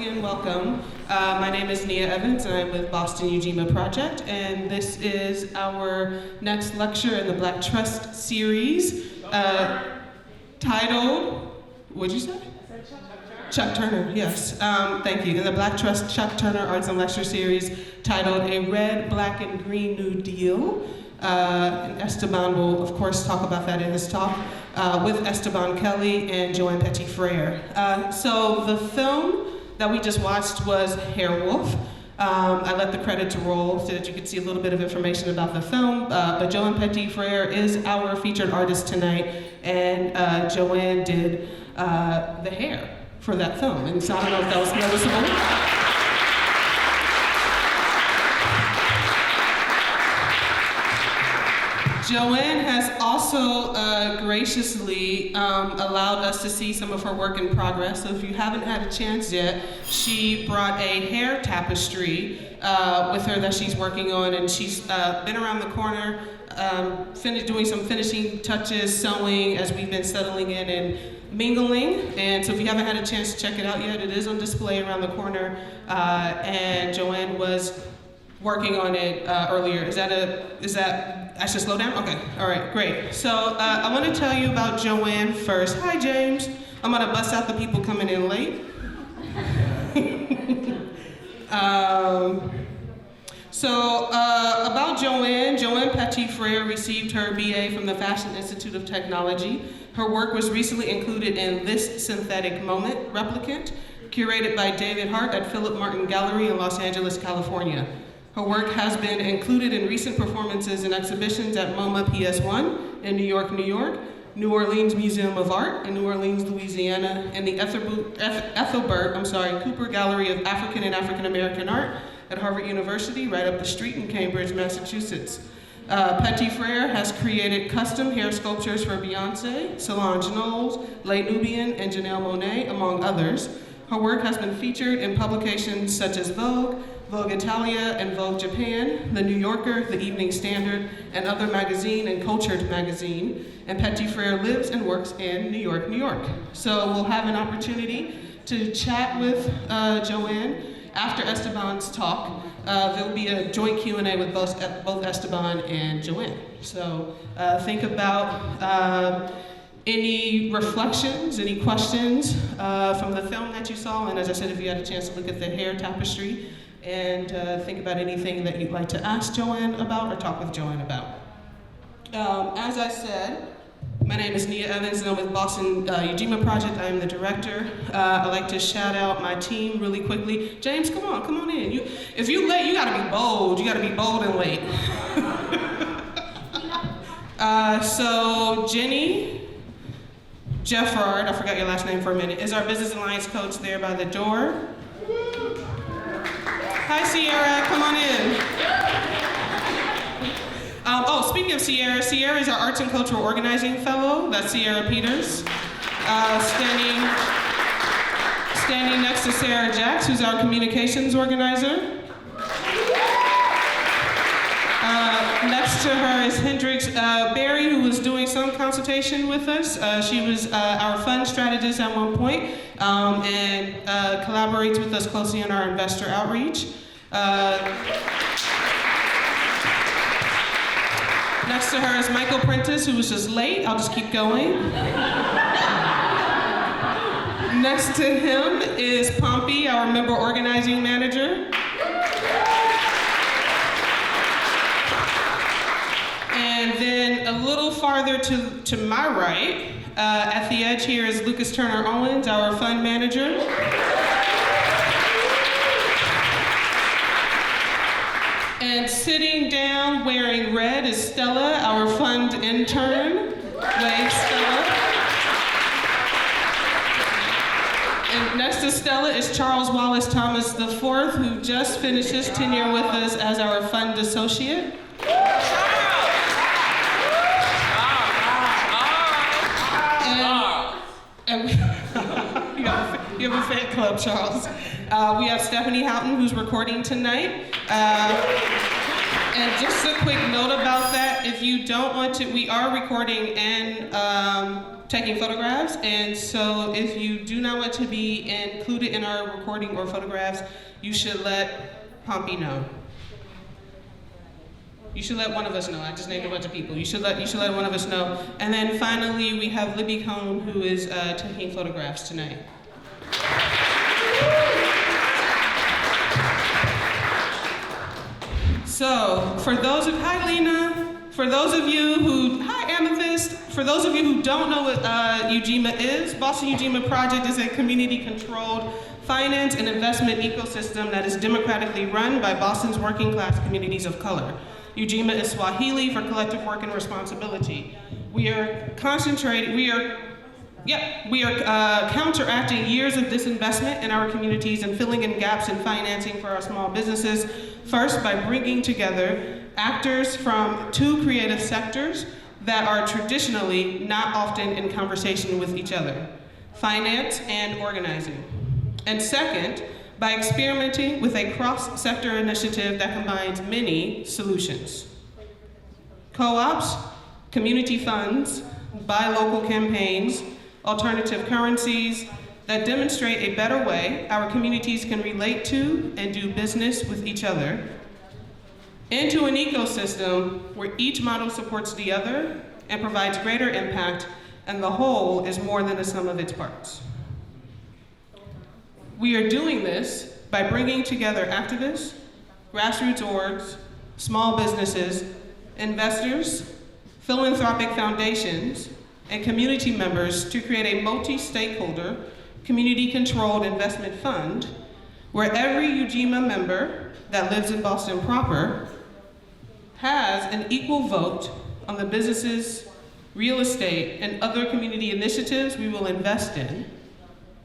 again, welcome. My name is Nia Evans, and I'm with Boston Ujima Project, and this is our next lecture in the Black Trust series, titled, what'd you say? Chuck Turner, yes. Thank you. In the Black Trust Chuck Turner Arts and Lecture Series, titled A Red, Black, and Green New Deal. And Esteban will, of course, talk about that in his talk, with Esteban Kelly and Joanne Petit-Frere. So the film that we just watched was Hair Wolf. I let the credits roll so that you could see a little bit of information about the film, but Joanne Petit-Frere is our featured artist tonight, and Joanne did the hair for that film, and so I don't know if that was noticeable. Joanne has also graciously allowed us to see some of her work in progress. So if you haven't had a chance yet, she brought a hair tapestry with her that she's working on, and she's been around the corner doing some finishing touches, sewing as we've been settling in and mingling. And so if you haven't had a chance to check it out yet, it is on display around the corner. And Joanne was working on it earlier. I should slow down? Okay, all right, great. So I want to tell you about Joanne first. Hi, James. I'm gonna bust out the people coming in late. About Joanne Petit-Frere received her BA from the Fashion Institute of Technology. Her work was recently included in This Synthetic Moment, Replicant, curated by David Hart at Philip Martin Gallery in Los Angeles, California. Her work has been included in recent performances and exhibitions at MoMA PS1 in New York, New York, New Orleans Museum of Art in New Orleans, Louisiana, and the Ethelbert Cooper Gallery of African and African American Art at Harvard University, right up the street in Cambridge, Massachusetts. Petit-Frere has created custom hair sculptures for Beyonce, Solange Knowles, Les Nubian, and Janelle Monáe, among others. Her work has been featured in publications such as Vogue, Vogue Italia, and Vogue Japan, The New Yorker, The Evening Standard, and Other Magazine and Cultured Magazine. And Petit-Frere lives and works in New York, New York. So we'll have an opportunity to chat with Joanne after Esteban's talk. There'll be a joint Q&A with both Esteban and Joanne. So think about any reflections, any questions from the film that you saw, and as I said, if you had a chance to look at the hair tapestry, and think about anything that you'd like to ask Joanne about or talk with Joanne about. As I said, my name is Nia Evans, and I'm with Boston Ujima Project. I am the director. I'd like to shout out my team really quickly. James, come on in. If you're late, you gotta be bold. You gotta be bold and late. So Jenny Jeffard, I forgot your last name for a minute, is our Business Alliance coach there by the door. Hi, Sierra, come on in. Speaking of Sierra, Sierra is our Arts and Cultural Organizing Fellow. That's Sierra Peters. Standing next to Sarah Jacks, who's our Communications Organizer. Next to her is Hendrix Berry, who was doing some consultation with us. She was our fund strategist at one point, and collaborates with us closely on our investor outreach. Next to her is Michael Prentice, who was just late. I'll just keep going. Next to him is Pompey, our member organizing manager. And then a little farther to my right, at the edge here is Lucas Turner Owens, our fund manager. And sitting down wearing red is Stella, our fund intern. Wave, Stella. And next to Stella is Charles Wallace Thomas IV, who just finished his tenure with us as our fund associate. And you have a fan club, Charles. We have Stephanie Houghton, who's recording tonight. And just a quick note about that, if you don't want to, we are recording and taking photographs, and so if you do not want to be included in our recording or photographs, you should let Pompey know. You should let one of us know. I just named a bunch of people. You should let one of us know. And then finally, we have Libby Cohn, who is taking photographs tonight. So, hi Lena. For those of you who, hi Amethyst. For those of you who don't know what UGMA is, Boston UGMA Project is a community-controlled finance and investment ecosystem that is democratically run by Boston's working class communities of color. UGMA is Swahili for collective work and responsibility. We are counteracting years of disinvestment in our communities and filling in gaps in financing for our small businesses, first by bringing together actors from two creative sectors that are traditionally not often in conversation with each other, finance and organizing. And second, by experimenting with a cross-sector initiative that combines many solutions. Co-ops, community funds, buy local campaigns, alternative currencies that demonstrate a better way our communities can relate to and do business with each other, into an ecosystem where each model supports the other and provides greater impact, and the whole is more than the sum of its parts. We are doing this by bringing together activists, grassroots orgs, small businesses, investors, philanthropic foundations, and community members to create a multi-stakeholder, community-controlled investment fund where every UGMA member that lives in Boston proper has an equal vote on the businesses, real estate, and other community initiatives we will invest in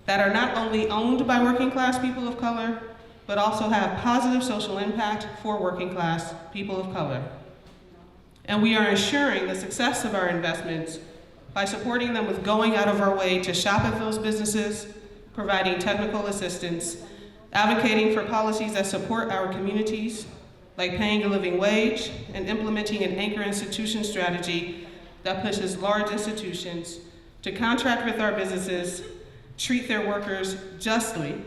that are not only owned by working class people of color, but also have positive social impact for working class people of color. And we are ensuring the success of our investments by supporting them with going out of our way to shop at those businesses, providing technical assistance, advocating for policies that support our communities, like paying a living wage, and implementing an anchor institution strategy that pushes large institutions to contract with our businesses, treat their workers justly,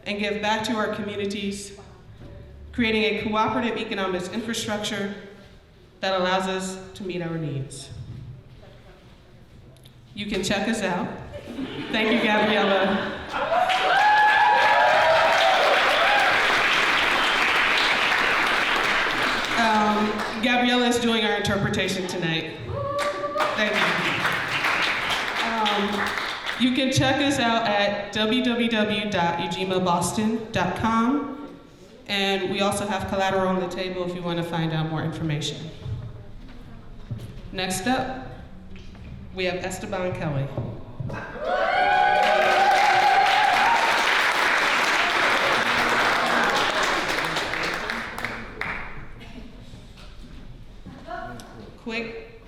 and give back to our communities, creating a cooperative economic infrastructure that allows us to meet our needs. You can check us out. Thank you, Gabriella. Gabriella is doing our interpretation tonight. Thank you. You can check us out at www.ujimaboston.com, and we also have collateral on the table if you want to find out more information. Next up, we have Esteban Kelly.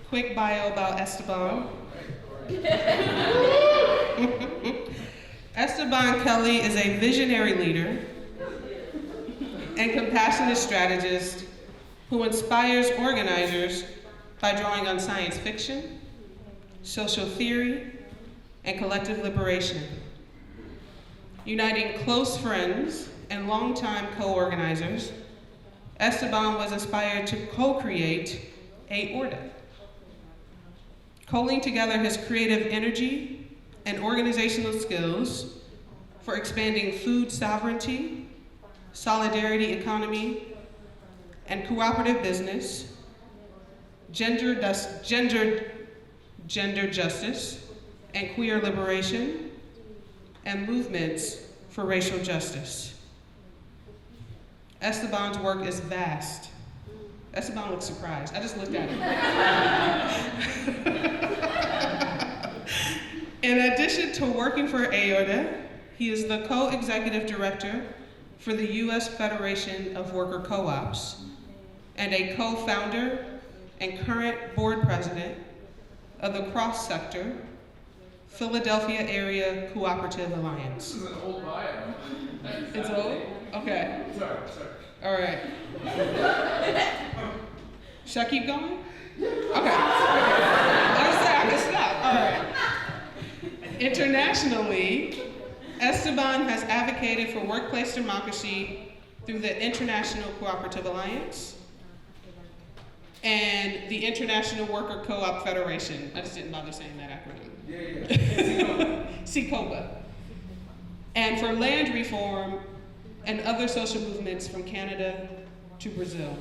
Quick bio about Esteban. Esteban Kelly is a visionary leader and compassionate strategist who inspires organizers by drawing on science fiction, social theory, and collective liberation. Uniting close friends and longtime co-organizers, Esteban was inspired to co-create Aorta, culling together his creative energy and organizational skills for expanding food sovereignty, solidarity economy, and cooperative business, gender justice, and queer liberation, and movements for racial justice. Esteban's work is vast. Esteban looks surprised. I just looked at him. In addition to working for Aorta, he is the co-executive director for the U.S. Federation of Worker Co-ops and a co-founder and current board president of the cross-sector Philadelphia Area Cooperative Alliance. This is an old bio. It's old? Okay. Sorry. All right. Should I keep going? Okay. I can stop. All right. Internationally, Esteban has advocated for workplace democracy through the International Cooperative Alliance and the International Worker Co-op Federation. I just didn't bother saying that acronym. CCOBA. And for land reform and other social movements from Canada to Brazil.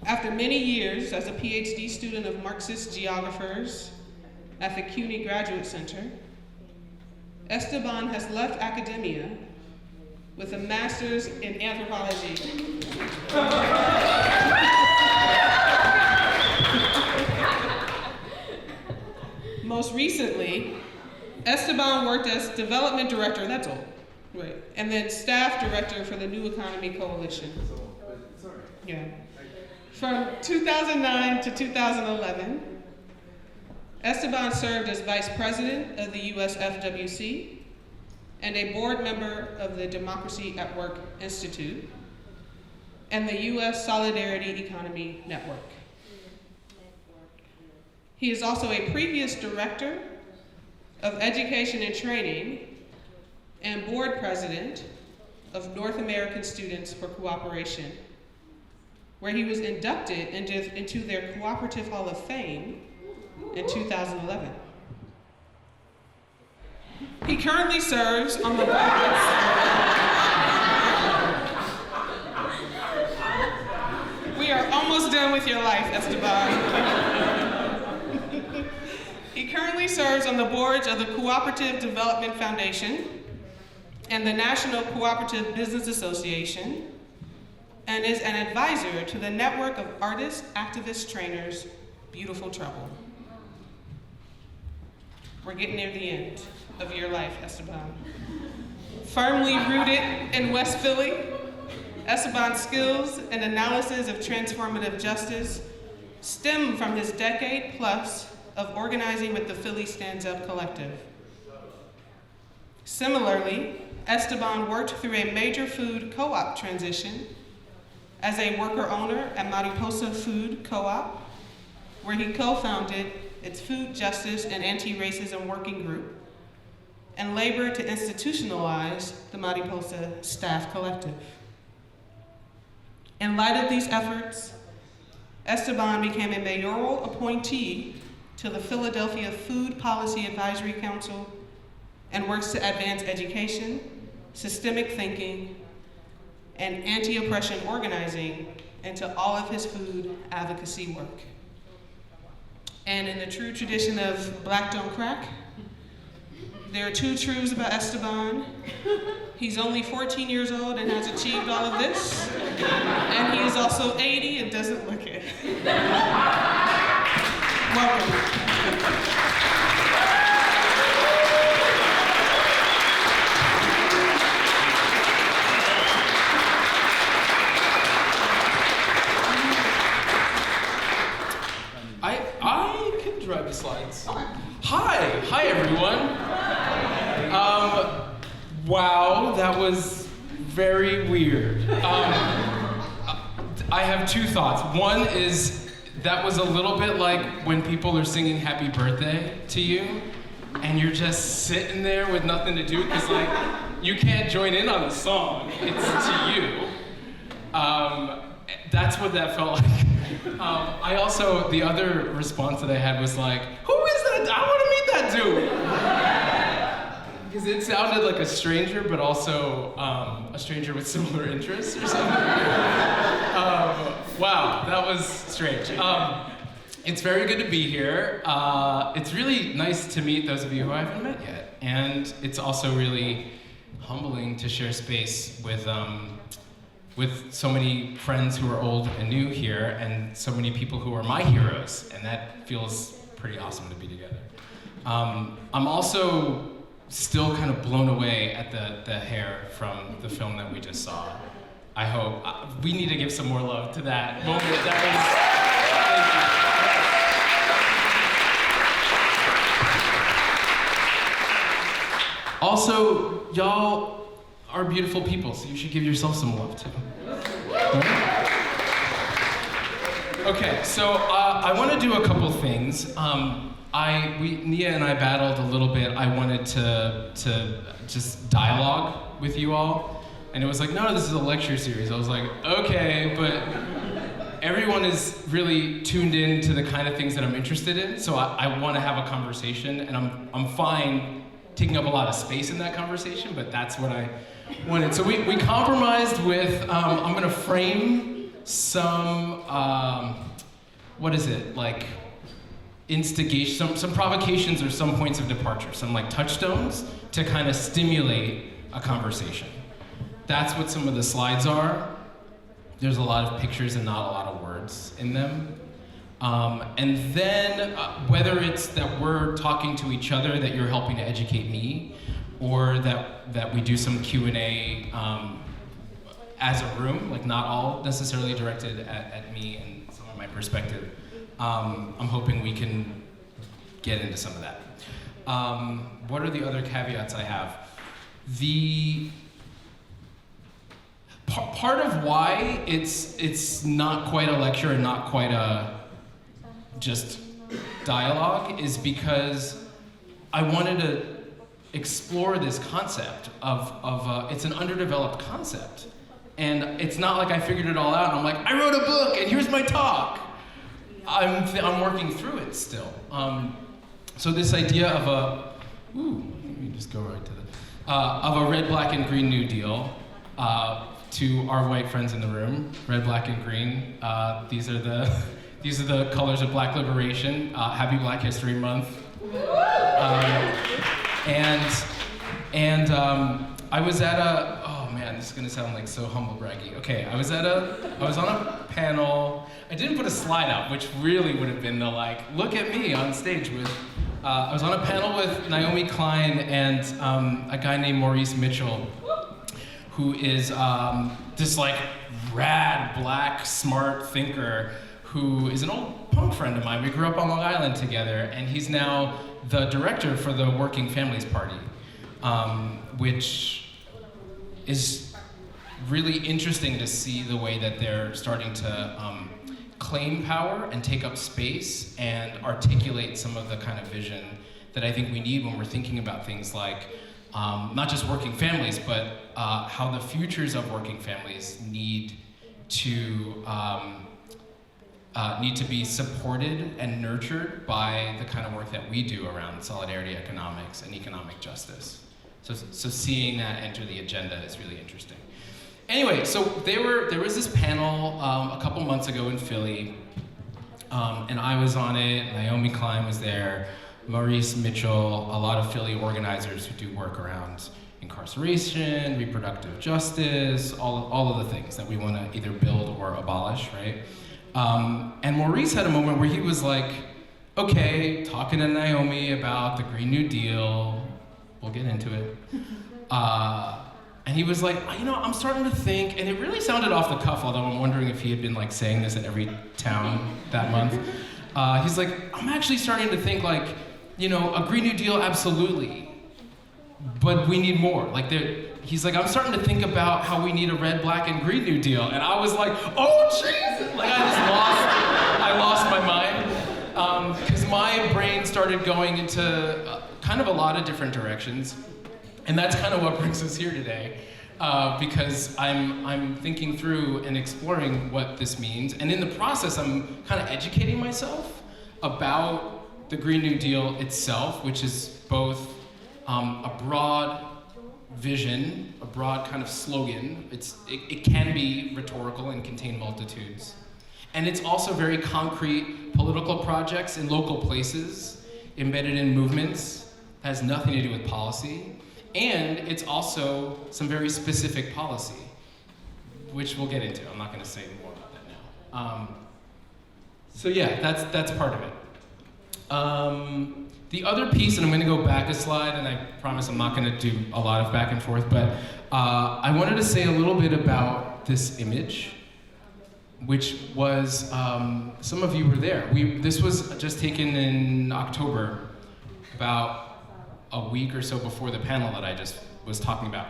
After many years as a PhD student of Marxist geographers at the CUNY Graduate Center, Esteban has left academia with a master's in anthropology. Most recently, Esteban worked as development director, that's all, right, and then staff director for the New Economy Coalition. Yeah. From 2009 to 2011, Esteban served as vice president of the US FWC and a board member of the Democracy at Work Institute and the US Solidarity Economy Network. He is also a previous director of education and training and board president of North American Students for Cooperation, where he was inducted into their Cooperative Hall of Fame in 2011. He currently serves on the board. We are almost done with your life, Esteban. He currently serves on the boards of the Cooperative Development Foundation and the National Cooperative Business Association, and is an advisor to the network of artists, activists, trainers, Beautiful Trouble. We're getting near the end of your life, Esteban. Firmly rooted in West Philly, Esteban's skills and analysis of transformative justice stem from his decade plus of organizing with the Philly Stands Up Collective. Similarly, Esteban worked through a major food co-op transition as a worker owner at Mariposa Food Co-op, where he co-founded its food justice and anti-racism working group and labored to institutionalize the Mariposa Staff Collective. In light of these efforts, Esteban became a mayoral appointee to the Philadelphia Food Policy Advisory Council and works to advance education, systemic thinking, and anti-oppression organizing into all of his food advocacy work. And in the true tradition of Black Don't Crack, there are two truths about Esteban. He's only 14 years old and has achieved all of this, and he is also 80 and doesn't look it. Welcome. I can drive the slides. Hi everyone. Wow, that was very weird. I have two thoughts. One is that was a little bit like when people are singing happy birthday to you and you're just sitting there with nothing to do because like you can't join in on the song. It's to you. That's what that felt like. I also, the other response that I had was like, who is that? I want to meet that dude. Because it sounded like a stranger, but also a stranger with similar interests or something. Wow, that was strange. It's very good to be here. It's really nice to meet those of you who I haven't met yet. And it's also really humbling to share space with so many friends who are old and new here, and so many people who are my heroes, and that feels pretty awesome to be together. I'm also still kind of blown away at the hair from the film that we just saw. I hope, we need to give some more love to that moment. That was, thank you. Also, y'all are beautiful people, so you should give yourself some love too. Right? Okay, so I want to do a couple things. Nia and I battled a little bit. I wanted to just dialogue with you all, and it was like, no, this is a lecture series. I was like, okay, but everyone is really tuned in to the kind of things that I'm interested in, so I want to have a conversation, and I'm fine taking up a lot of space in that conversation, but that's what I wanted. So we compromised with, I'm gonna frame some, like instigation, some provocations or some points of departure, some like touchstones to kind of stimulate a conversation. That's what some of the slides are. There's a lot of pictures and not a lot of words in them. And then whether it's that we're talking to each other, that you're helping to educate me, or that we do some Q&A as a room, like not all necessarily directed at me and some of my perspective. I'm hoping we can get into some of that. What are the other caveats I have? Part of why it's not quite a lecture and not quite a just dialogue is because I wanted to explore this concept of it's an underdeveloped concept. And it's not like I figured it all out and I'm like, I wrote a book and here's my talk. I'm working through it still. So this idea of let me just go right to of a red, black, and green New Deal, to our white friends in the room, red, black, and green. These are the colors of Black liberation. Happy Black History Month. I was at this is gonna sound like so humble braggy. Okay, I was on a panel. I didn't put a slide out, which really would have been the look at me on stage with. I was on a panel with Naomi Klein and a guy named Maurice Mitchell, who is this rad, black, smart thinker who is an old punk friend of mine. We grew up on Long Island together, and he's now the director for the Working Families Party, which is really interesting to see the way that they're starting to claim power and take up space and articulate some of the kind of vision that I think we need when we're thinking about things like not just working families, but how the futures of working families need to be supported and nurtured by the kind of work that we do around solidarity economics and economic justice. So seeing that enter the agenda is really interesting. Anyway, so there was this panel a couple months ago in Philly, and I was on it. Naomi Klein was there, Maurice Mitchell, a lot of Philly organizers who do work around incarceration, reproductive justice, all of the things that we want to either build or abolish, right? And Maurice had a moment where he was like, okay, talking to Naomi about the Green New Deal, we'll get into it. And he was like, I'm starting to think, and it really sounded off the cuff, although I'm wondering if he had been saying this at every town that month. He's like, I'm actually starting to think a Green New Deal, absolutely, but we need more. He's like, I'm starting to think about how we need a red, black, and green New Deal. And I was like, oh, Jesus! I lost my mind. Because my brain started going into kind of a lot of different directions. And that's kind of what brings us here today. Because I'm thinking through and exploring what this means. And in the process, I'm kind of educating myself about the Green New Deal itself, which is both a broad vision, a broad kind of slogan. It can be rhetorical and contain multitudes. And it's also very concrete political projects in local places, embedded in movements, has nothing to do with policy. And it's also some very specific policy, which we'll get into. I'm not gonna say more about that now. So yeah, that's part of it. The other piece, and I'm gonna go back a slide, and I promise I'm not gonna do a lot of back and forth, but I wanted to say a little bit about this image, which was, some of you were there. This was just taken in October, about a week or so before the panel that I just was talking about.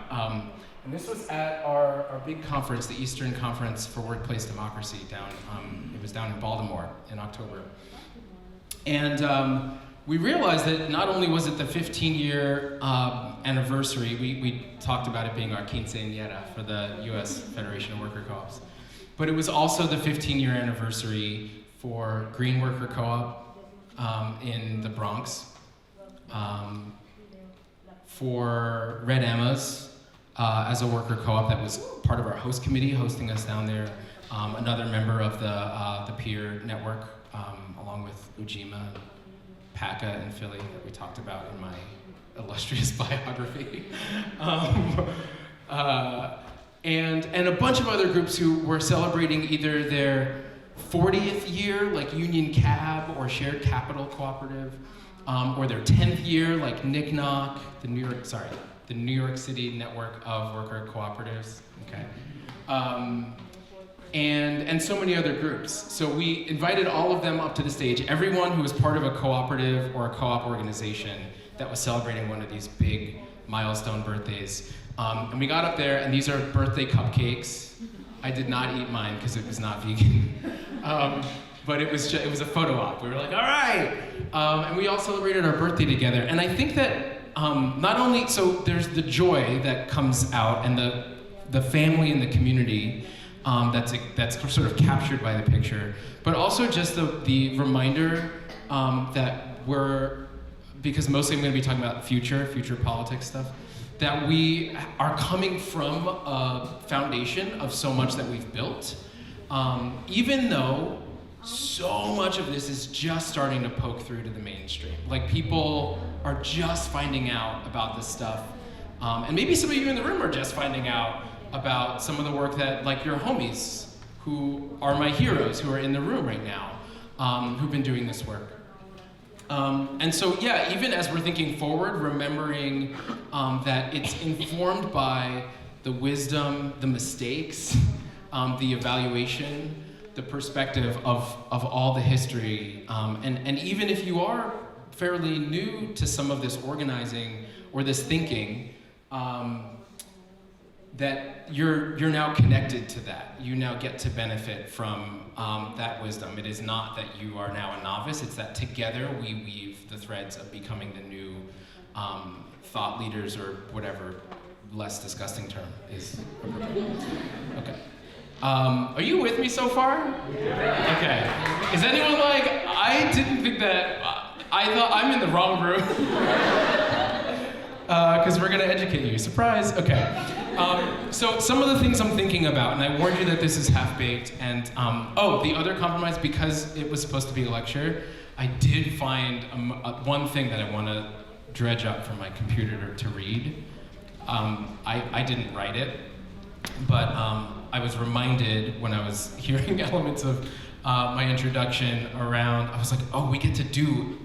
And this was at our big conference, the Eastern Conference for Workplace Democracy it was down in Baltimore in October. And we realized that not only was it the 15-year anniversary, we talked about it being our quinceañera for the US Federation of Worker Co-ops, but it was also the 15-year anniversary for Green Worker Co-op in the Bronx, for Red Emma's as a worker co-op that was part of our host committee hosting us down there, another member of the peer network, along with Ujima, PACA in Philly that we talked about in my illustrious biography. And a bunch of other groups who were celebrating either their 40th year, like Union Cab or Shared Capital Cooperative, or their 10th year, like NICNOC, the New York City Network of Worker Cooperatives, okay? And so many other groups. So we invited all of them up to the stage, everyone who was part of a cooperative or a co-op organization that was celebrating one of these big milestone birthdays. And we got up there, and these are birthday cupcakes. I did not eat mine because it was not vegan. But it was a photo op. We were like, all right. And we all celebrated our birthday together. And I think that not only, so there's the joy that comes out and the family and the community that's sort of captured by the picture, but also just the reminder that because mostly I'm gonna be talking about future politics stuff, that we are coming from a foundation of so much that we've built, even though so much of this is just starting to poke through to the mainstream. Like, people are just finding out about this stuff. And maybe some of you in the room are just finding out about some of the work that, like, your homies, who are my heroes, who are in the room right now, who've been doing this work. And so, yeah, even as we're thinking forward, remembering that it's informed by the wisdom, the mistakes, the evaluation, the perspective of all the history. And even if you are fairly new to some of this organizing or this thinking, that you're now connected to that. You now get to benefit from that wisdom. It is not that you are now a novice, it's that together we weave the threads of becoming the new thought leaders, or whatever less disgusting term is. Okay. Are you with me so far? Yeah. Okay. Is anyone like, I didn't think that, I thought I'm in the wrong room. Because we're gonna educate you. Surprise, okay. So some of the things I'm thinking about, and I warned you that this is half-baked, and the other compromise, because it was supposed to be a lecture, I did find one thing that I wanna dredge up from my computer to read. I didn't write it, but I was reminded when I was hearing elements of my introduction around, I was like, oh, we get to do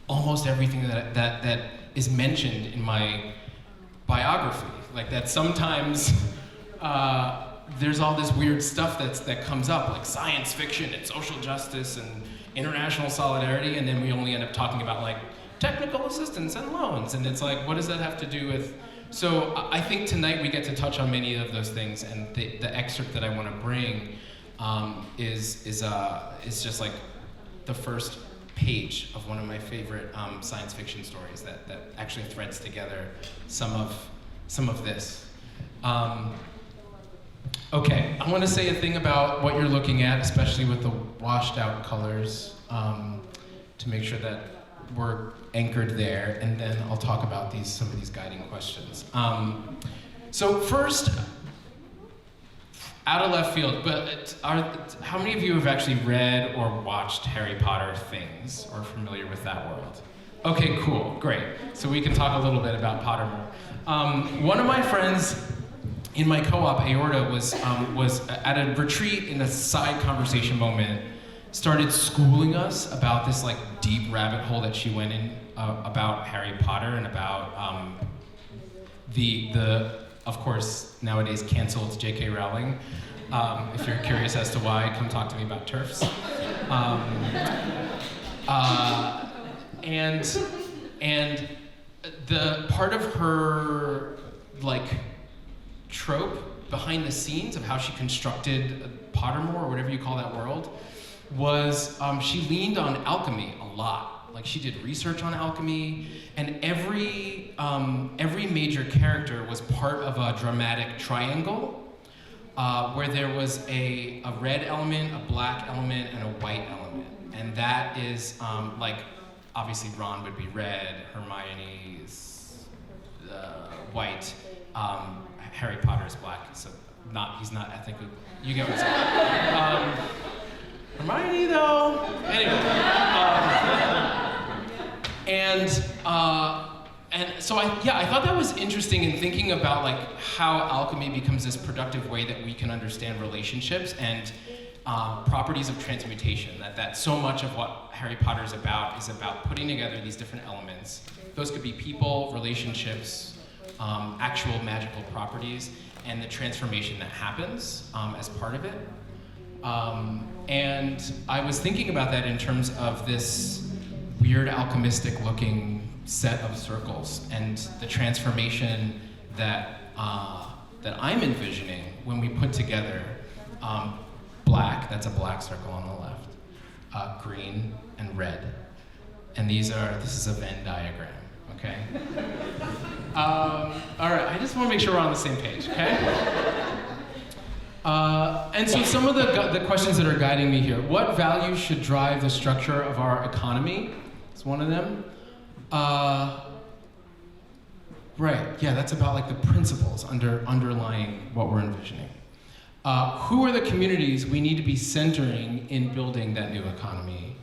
almost everything that is mentioned in my biography. Like, that sometimes there's all this weird stuff that comes up, like science fiction and social justice and international solidarity, and then we only end up talking about, like, technical assistance and loans, and it's like, what does that have to do with? So I think tonight we get to touch on many of those things, and the excerpt that I want to bring is just like the first page of one of my favorite science fiction stories that actually threads together some of this. Okay, I want to say a thing about what you're looking at, especially with the washed out colors, to make sure that we're anchored there, and then I'll talk about some of these guiding questions. So first, out of left field, but how many of you have actually read or watched Harry Potter things, or familiar with that world? Okay, cool, great. So we can talk a little bit about Pottermore. One of my friends in my co-op, Aorta, was at a retreat in a side conversation moment, started schooling us about this, like, deep rabbit hole that she went in about Harry Potter and about the of course nowadays canceled J.K. Rowling. If you're curious as to why, come talk to me about TERFs. And the part of her, like, trope behind the scenes of how she constructed Pottermore, or whatever you call that world, was she leaned on alchemy a lot. Like, she did research on alchemy, and every major character was part of a dramatic triangle where there was a red element, a black element, and a white element. And that is, like, obviously Ron would be red, Hermione's white, Harry Potter's black, so he's not ethnically, you get what I'm saying. Hermione though, anyway. And so I thought that was interesting in thinking about like how alchemy becomes this productive way that we can understand relationships and properties of transmutation. That so much of what Harry Potter is about putting together these different elements. Those could be people, relationships, actual magical properties, and the transformation that happens as part of it. And I was thinking about that in terms of this weird alchemistic looking set of circles and the transformation that I'm envisioning when we put together black, that's a black circle on the left, green and red. And this is a Venn diagram, okay? All right, I just want to make sure we're on the same page, okay? And so some of the questions that are guiding me here. What values should drive the structure of our economy? It's one of them. Right, yeah, that's about like the principles underlying what we're envisioning. Who are the communities we need to be centering in building that new economy?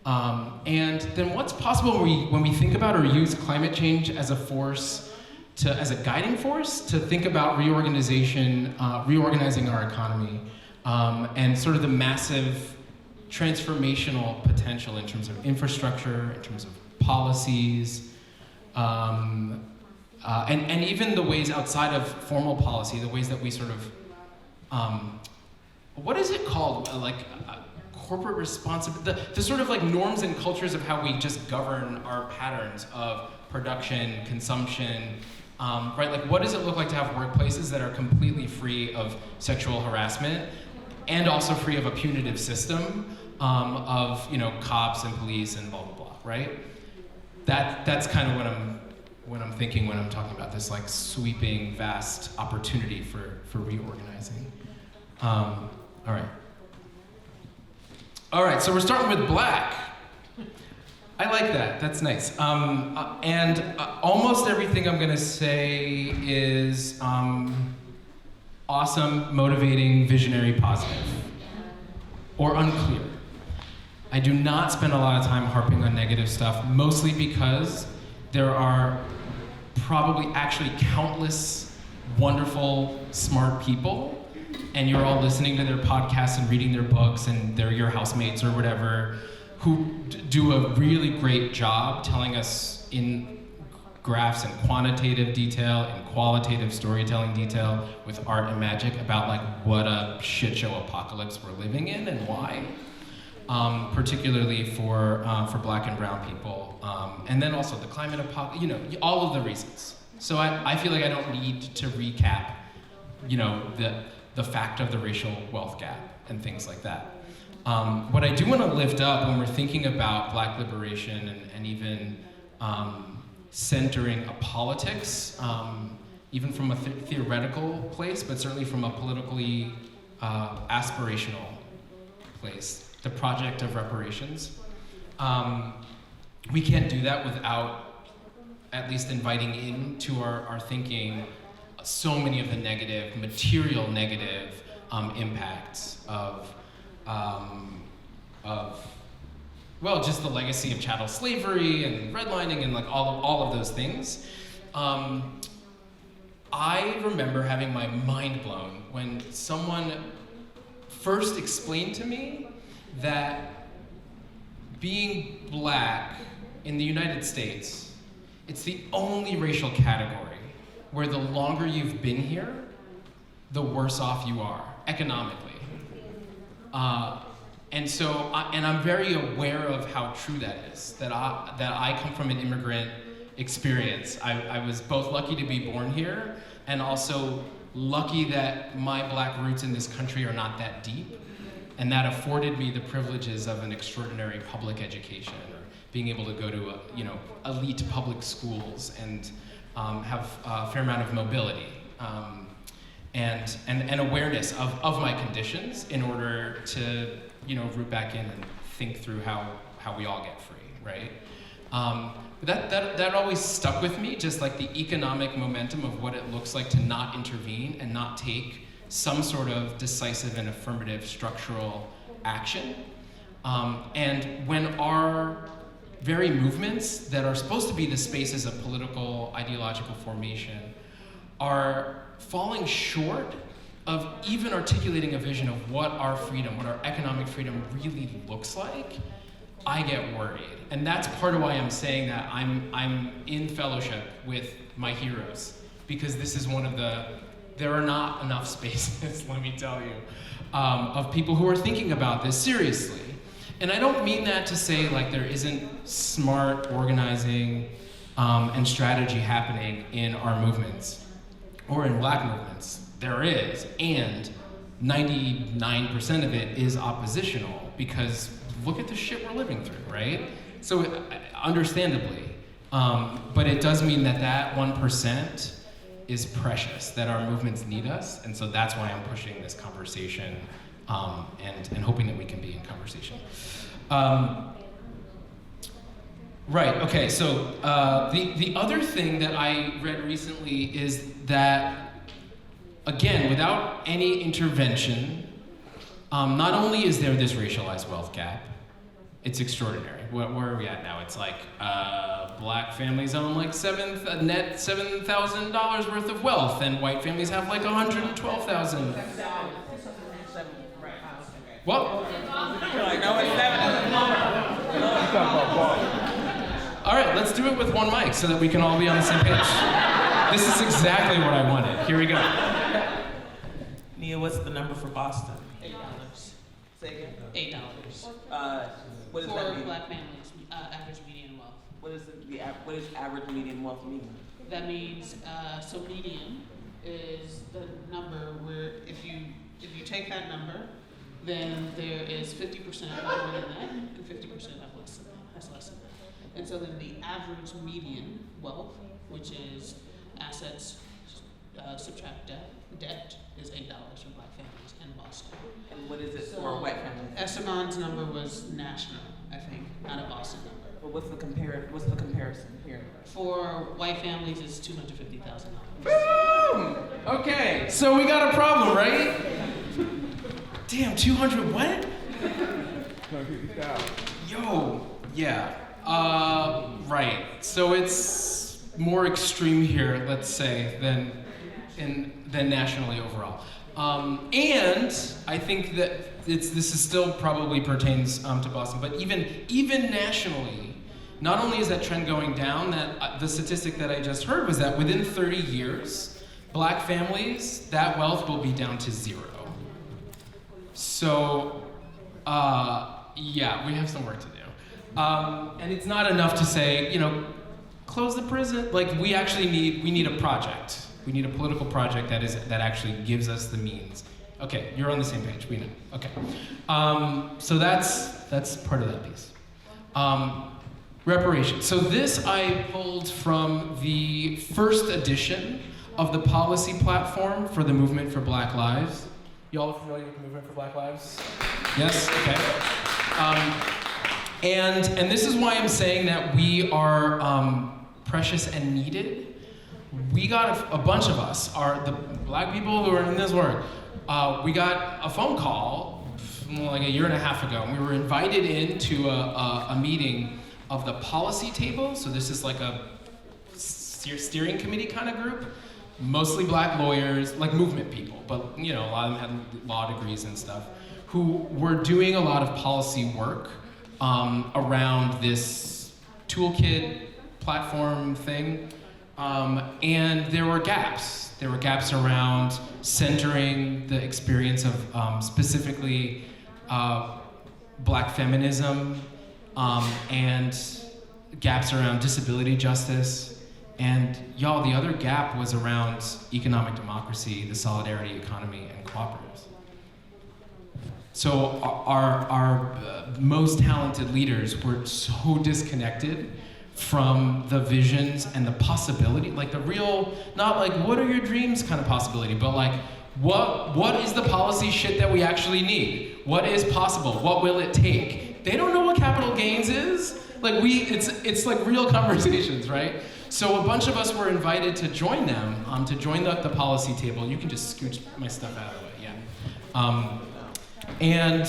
And then what's possible when we think about or use climate change as a force, as a guiding force to think about reorganizing our economy, and sort of the massive transformational potential in terms of infrastructure, in terms of policies, and even the ways outside of formal policy, the ways that we sort of, what is it called? Corporate responsibility, the sort of like norms and cultures of how we just govern our patterns of production, consumption, right? Like, what does it look like to have workplaces that are completely free of sexual harassment and also free of a punitive system of, cops and police and blah, blah, blah, right? That's kind of what I'm thinking when I'm talking about this like sweeping, vast opportunity for reorganizing. All right, so we're starting with black. I like that, that's nice. And almost everything I'm gonna say is awesome, motivating, visionary, positive, or unclear. I do not spend a lot of time harping on negative stuff, mostly because there are probably actually countless wonderful, smart people, and you're all listening to their podcasts and reading their books, and they're your housemates or whatever, who do a really great job telling us in graphs and quantitative detail and qualitative storytelling detail with art and magic about like what a shit show apocalypse we're living in and why, particularly for black and brown people, and then also the climate apocalypse, all of the reasons. So I feel like I don't need to recap, the fact of the racial wealth gap and things like that. What I do want to lift up when we're thinking about black liberation and even centering a politics, even from a theoretical place, but certainly from a politically aspirational place, the project of reparations. We can't do that without at least inviting into our thinking so many of the material negative impacts of just the legacy of chattel slavery and redlining and like all of those things. I remember having my mind blown when someone first explained to me that being black in the United States, it's the only racial category where the longer you've been here, the worse off you are economically. And so, I'm very aware of how true that is, that I come from an immigrant experience. I was both lucky to be born here and also lucky that my black roots in this country are not that deep, and that afforded me the privileges of an extraordinary public education, or being able to go to elite public schools and have a fair amount of mobility and awareness of my conditions in order to root back in and think through how we all get free, right? That always stuck with me, just like the economic momentum of what it looks like to not intervene and not take some sort of decisive and affirmative structural action. And when our very movements that are supposed to be the spaces of political, ideological formation are falling short of even articulating a vision of what our freedom, what our economic freedom really looks like, I get worried. And that's part of why I'm saying that I'm in fellowship with my heroes, because this is one of there are not enough spaces, let me tell you, of people who are thinking about this seriously. And I don't mean that to say like there isn't smart organizing and strategy happening in our movements or in black movements. There is, and 99% of it is oppositional, because look at the shit we're living through, right? So understandably, but it does mean that 1% is precious, that our movements need us, and so that's why I'm pushing this conversation and hoping that we can be in conversation. Right, okay, so the other thing that I read recently is that, again, without any intervention, not only is there this racialized wealth gap, it's extraordinary. Where are we at now? It's like black families own like net $7,000 worth of wealth, and white families have like 112,000. What? All right, let's do it with one mic so that we can all be on the same page. This is exactly what I wanted. Here we go. Nia, what's the number for Boston? $8. Say again? $8. What does for that mean? black families, average median wealth. What is what does average median wealth mean? That means so median is the number where if you take that number, then there is 50% more than that and 50% of less than that. That's less than that. And so then the average median wealth, which is assets subtract debt is $8 for black families in Boston. And what is it for white families? Esteban's number was national, I think, not a Boston number. But what's the comparison here? For white families, it's $250,000. Boom! Okay, so we got a problem, right? Damn, 200 what? 250,000. Yo, yeah. Right. So it's more extreme here, let's say, than nationally overall. And I think that this is still probably pertains to Boston, but even nationally, not only is that trend going down, that the statistic that I just heard was that within 30 years, black families, that wealth will be down to 0. So, yeah, we have some work to do. And it's not enough to say, close the prison. Like, we need a project. We need a political project that actually gives us the means. Okay, you're on the same page, we know, okay. So that's part of that piece. Reparations. So this I pulled from the first edition of the policy platform for the Movement for Black Lives. Y'all are familiar with the Movement for Black Lives? Yes, okay. And this is why I'm saying that we are precious and needed. We got a bunch of us, the black people who are in this work, we got a phone call like a year and a half ago, and we were invited into a meeting of the policy table. So this is like a steering committee kind of group, mostly black lawyers, like movement people, but a lot of them had law degrees and stuff, who were doing a lot of policy work around this toolkit platform thing. And there were gaps. There were gaps around centering the experience of specifically black feminism, and gaps around disability justice, And y'all, the other gap was around economic democracy, the solidarity economy, and cooperatives. So our most talented leaders were so disconnected from the visions and the possibility, like the real, not like what are your dreams kind of possibility, but like what is the policy shit that we actually need? What is possible? What will it take? They don't know what capital gains is. Like it's like real conversations, right? So a bunch of us were invited to join them, to join the policy table. You can just scooch my stuff out of the way, yeah. And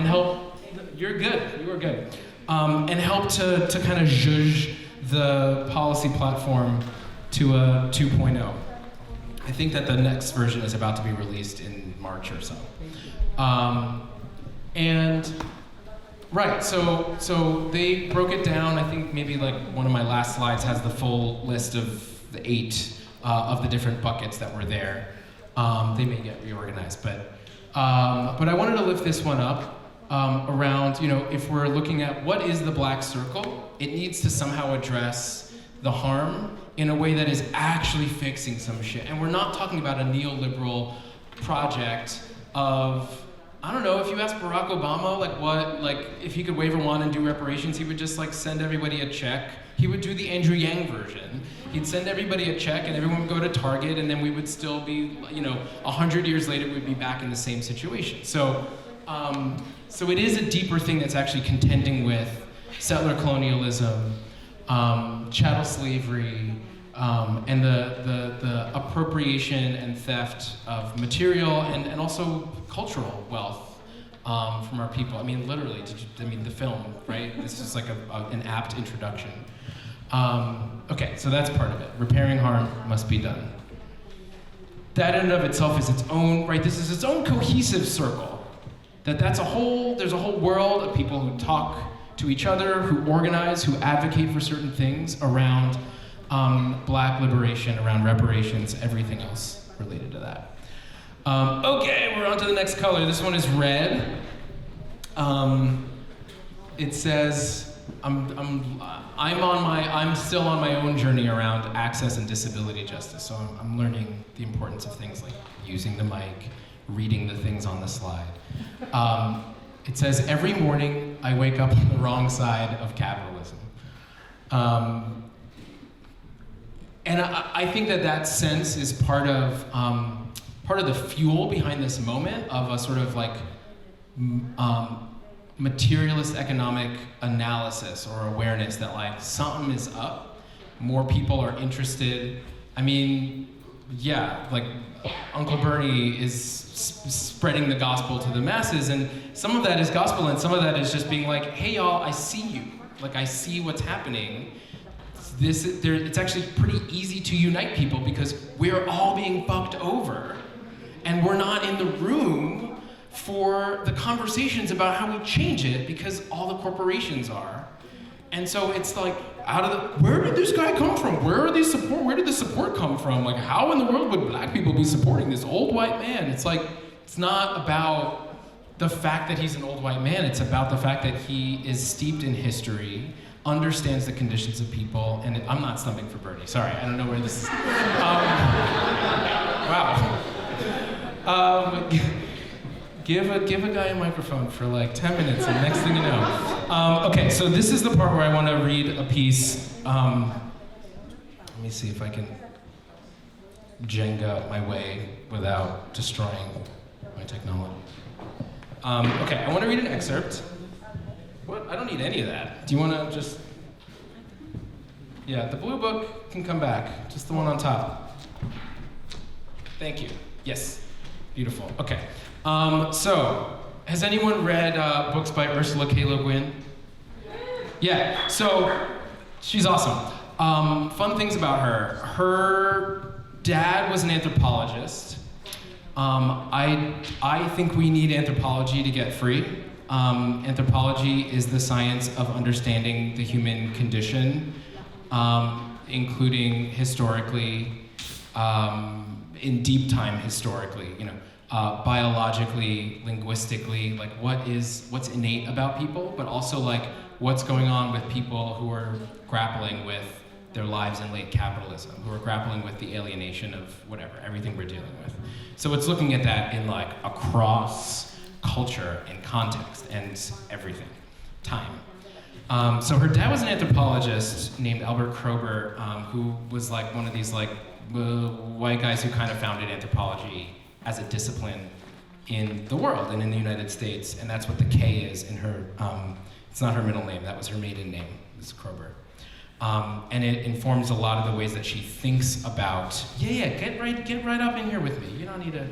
help, you're good, you were good. And help to kind of zhuzh the policy platform to a 2.0. I think that the next version is about to be released in March or so. Right, so they broke it down. I think maybe like one of my last slides has the full list of the 8 of the different buckets that were there. They may get reorganized, but I wanted to lift this one up around, if we're looking at what is the black circle, it needs to somehow address the harm in a way that is actually fixing some shit. And we're not talking about a neoliberal project of, I don't know, if you ask Barack Obama, if he could wave a wand and do reparations, he would just send everybody a check. He would do the Andrew Yang version. He'd send everybody a check and everyone would go to Target and then we would still be, 100 years later, we'd be back in the same situation. So it is a deeper thing that's actually contending with settler colonialism, chattel slavery, and the appropriation and theft of material and also cultural wealth from our people. I mean, literally, the film, right? This is like an apt introduction. Okay, so that's part of it. Repairing harm must be done. That in and of itself is its own, right? This is its own cohesive circle. There's a whole world of people who talk to each other, who organize, who advocate for certain things around black liberation, around reparations, everything else related to that. Okay, we're on to the next color. This one is red. It says, I'm still on my own journey around access and disability justice. So I'm learning the importance of things like using the mic, reading the things on the slide. It says, every morning I wake up on the wrong side of capitalism. And I think that sense is part of the fuel behind this moment of a sort of materialist economic analysis or awareness that something is up, more people are interested. I mean, yeah, Uncle Bernie is spreading the gospel to the masses, and some of that is gospel and some of that is just being hey y'all, I see you. I see what's happening. It's actually pretty easy to unite people because we're all being fucked over and we're not in the room for the conversations about how we change it because all the corporations are. And so it's where did this guy come from? Where did the support come from? How in the world would black people be supporting this old white man? It's not about the fact that he's an old white man, it's about the fact that he is steeped in history, understands the conditions of people, and I'm not stumping for Bernie. Sorry, I don't know where this is. Wow. Give a guy a microphone for 10 minutes, and next thing you know. Okay, so this is the part where I want to read a piece. Let me see if I can Jenga my way without destroying my technology. Okay, I want to read an excerpt. What? I don't need any of that. Do you want to just... Yeah, the blue book can come back. Just the one on top. Thank you. Yes. Beautiful. Okay. So, has anyone read books by Ursula K. Le Guin? Yeah. So, she's awesome. Fun things about her. Her dad was an anthropologist. I think we need anthropology to get free. Anthropology is the science of understanding the human condition, including historically, in deep time historically, biologically, linguistically, what's innate about people, but also what's going on with people who are grappling with their lives in late capitalism, who are grappling with the alienation of whatever, everything we're dealing with. So it's looking at that in like across culture and context and everything, time. So her dad was an anthropologist named Albert Kroeber, who was like one of these like white guys who kind of founded anthropology as a discipline in the world and in the United States, and that's what the K is in her, it's not her middle name, that was her maiden name, Ms. Kroeber. And it informs a lot of the ways that she thinks about, get right up in here with me, you don't need to,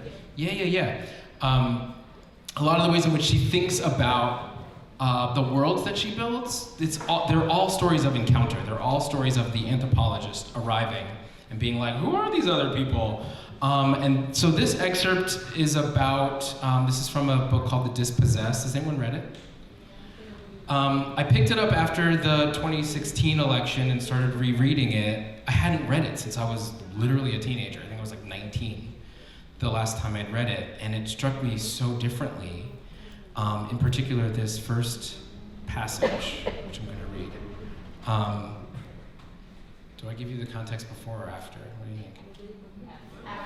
a lot of the ways in which she thinks about the worlds that she builds, they're all stories of encounter. They're all stories of the anthropologist arriving and being like, who are these other people? And so this excerpt is about, this is from a book called The Dispossessed. Has anyone read it? I picked it up after the 2016 election and started rereading it. I hadn't read it since I was literally a teenager. I think I was like 19 the last time I'd read it, and it struck me so differently. In particular, this first passage, which I'm going to read. Do I give you the context before or after? What do you think?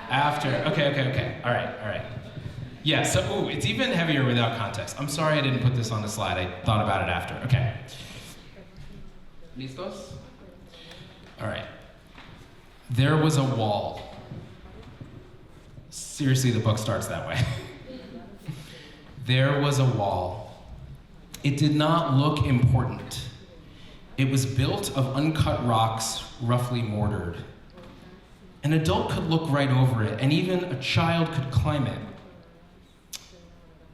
After. Okay. All right. Yeah, so it's even heavier without context. I'm sorry I didn't put this on the slide. I thought about it after. Okay. ¿Listos? All right. There was a wall. Seriously, the book starts that way. There was a wall. It did not look important. It was built of uncut rocks, roughly mortared. An adult could look right over it, and even a child could climb it.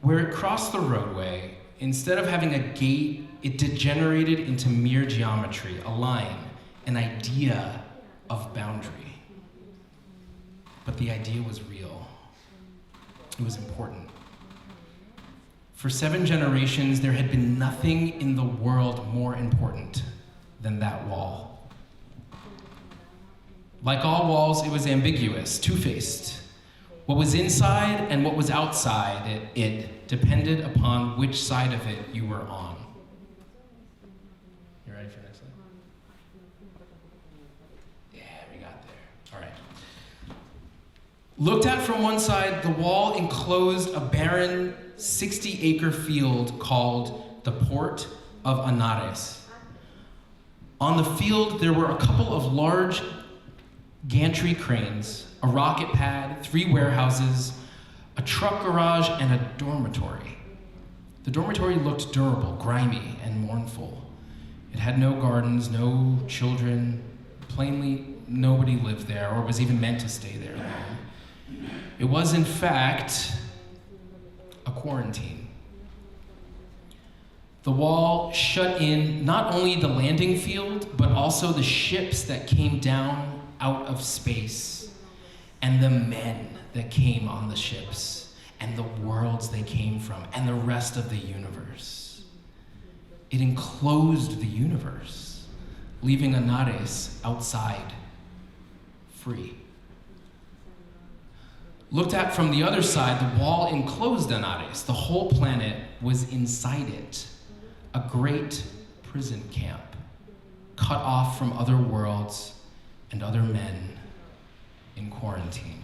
Where it crossed the roadway, instead of having a gate, it degenerated into mere geometry, a line, an idea of boundary. But the idea was real. It was important. For 7 generations, there had been nothing in the world more important than that wall. Like all walls, it was ambiguous, two-faced. What was inside and what was outside it depended upon which side of it you were on. You ready for the next slide? Yeah, we got there. All right. Looked at from one side, the wall enclosed a barren 60-acre field called the Port of Anares. On the field, there were a couple of large gantry cranes, a rocket pad, 3 warehouses, a truck garage, and a dormitory. The dormitory looked durable, grimy, and mournful. It had no gardens, no children. Plainly, nobody lived there or was even meant to stay there long. It was, in fact, a quarantine. The wall shut in not only the landing field, but also the ships that came down out of space, and the men that came on the ships, and the worlds they came from, and the rest of the universe. It enclosed the universe, leaving Anares outside, free. Looked at from the other side, the wall enclosed Anares. The whole planet was inside it, a great prison camp, cut off from other worlds and other men in quarantine.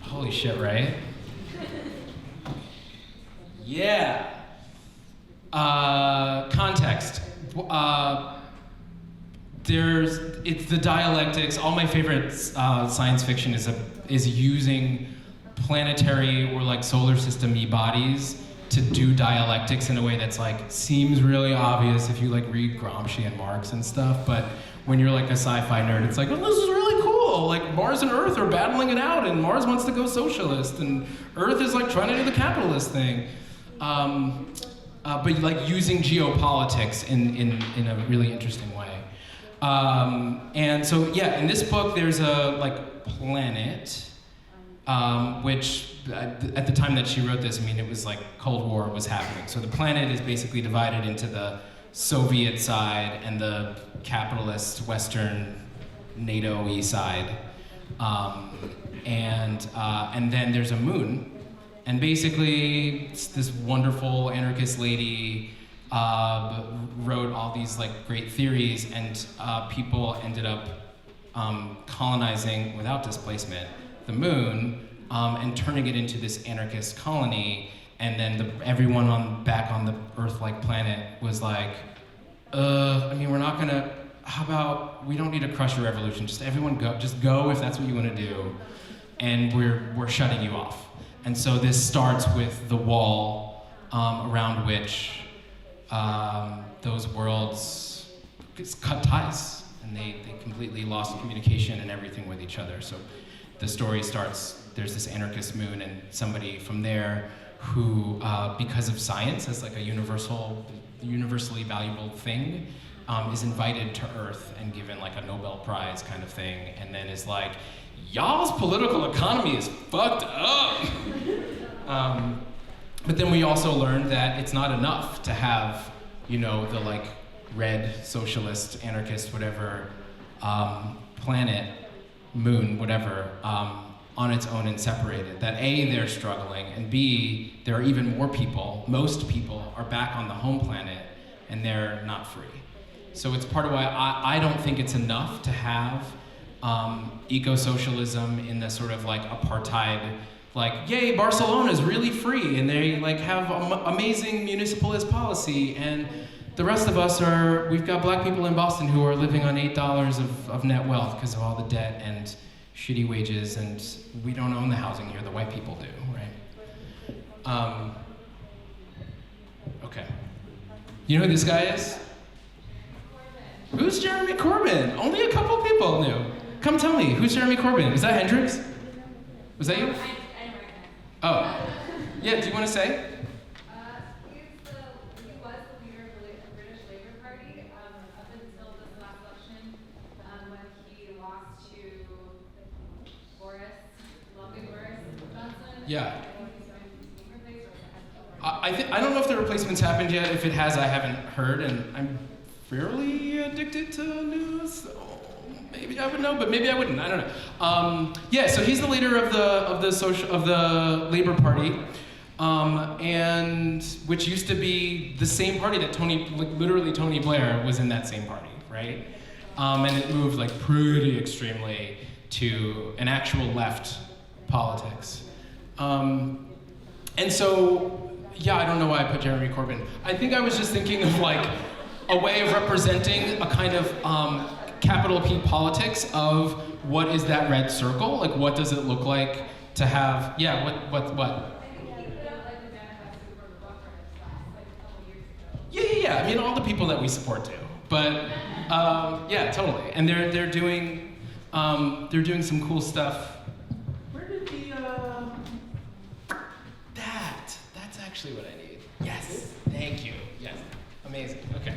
Holy shit, right? Yeah. Context. It's the dialectics. All my favorite science fiction is using planetary or like solar system-y bodies to do dialectics in a way that's like seems really obvious if you like read Gramsci and Marx and stuff, but when you're like a sci-fi nerd, it's like, oh, this is really cool. Like Mars and Earth are battling it out, and Mars wants to go socialist, and Earth is like trying to do the capitalist thing. But like using geopolitics in a really interesting way. And so yeah, in this book there's a like planet, which at the time that she wrote this, I mean, it was like Cold War was happening. So the planet is basically divided into the Soviet side and the capitalist Western NATO-y side. And then there's a moon. And basically, it's this wonderful anarchist lady wrote all these like great theories, and people ended up colonizing without displacement the moon and turning it into this anarchist colony. And then everyone back on the Earth-like planet was like, I mean, we're not gonna. How about we don't need to crush your revolution? Just everyone go. Just go if that's what you want to do, and we're shutting you off. And so this starts with the wall around which those worlds cut ties, and they completely lost communication and everything with each other. So the story starts. There's this anarchist moon, and somebody from there who, because of science as like a universally valuable thing, is invited to Earth and given like a Nobel Prize kind of thing, and then is like, y'all's political economy is fucked up. But then we also learned that it's not enough to have, the like red socialist, anarchist, whatever, planet, moon, whatever, on its own and separated. That A, they're struggling, and B, there are even more people, most people are back on the home planet and they're not free. So it's part of why I don't think it's enough to have eco-socialism in the sort of like apartheid, like, yay, Barcelona's really free and they like have amazing municipalist policy, and the rest of us we've got black people in Boston who are living on $8 of net wealth because of all the debt and shitty wages, and we don't own the housing here, the white people do, right? Okay. You know who this guy is? Who's Jeremy Corbyn? Only a couple people knew. Come tell me, who's Jeremy Corbyn? Is that Hendrix? Was that you? Oh. Yeah, do you want to say? He was the leader of the British Labour Party up until this last election when he lost to Boris Johnson. Yeah. I don't know if the replacement's happened yet. If it has, I haven't heard, and I'm fairly addicted to news, so maybe I would know, but maybe I wouldn't. I don't know. Yeah, so he's the leader of the Labour Party, and which used to be the same party that literally Tony Blair was in that same party, right? And it moved like pretty extremely to an actual left politics. And so, yeah, I don't know why I put Jeremy Corbyn. I think I was just thinking of like a way of representing a kind of capital P politics of what is that red circle? Like, what does it look like to have, yeah, what? I think he put out like the manifesto for the block party like a couple years ago. Yeah. I mean, all the people that we support do. But yeah, totally. And they're doing some cool stuff. Where did the that's actually what I need. Yes. Thank you. Yes. Amazing. Okay.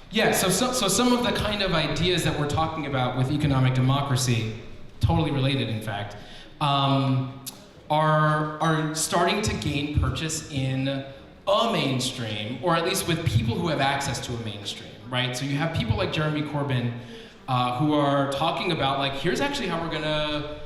Yeah, so some of the kind of ideas that we're talking about with economic democracy, totally related in fact, are starting to gain purchase in a mainstream, or at least with people who have access to a mainstream, right? So you have people like Jeremy Corbyn who are talking about like, here's actually how we're gonna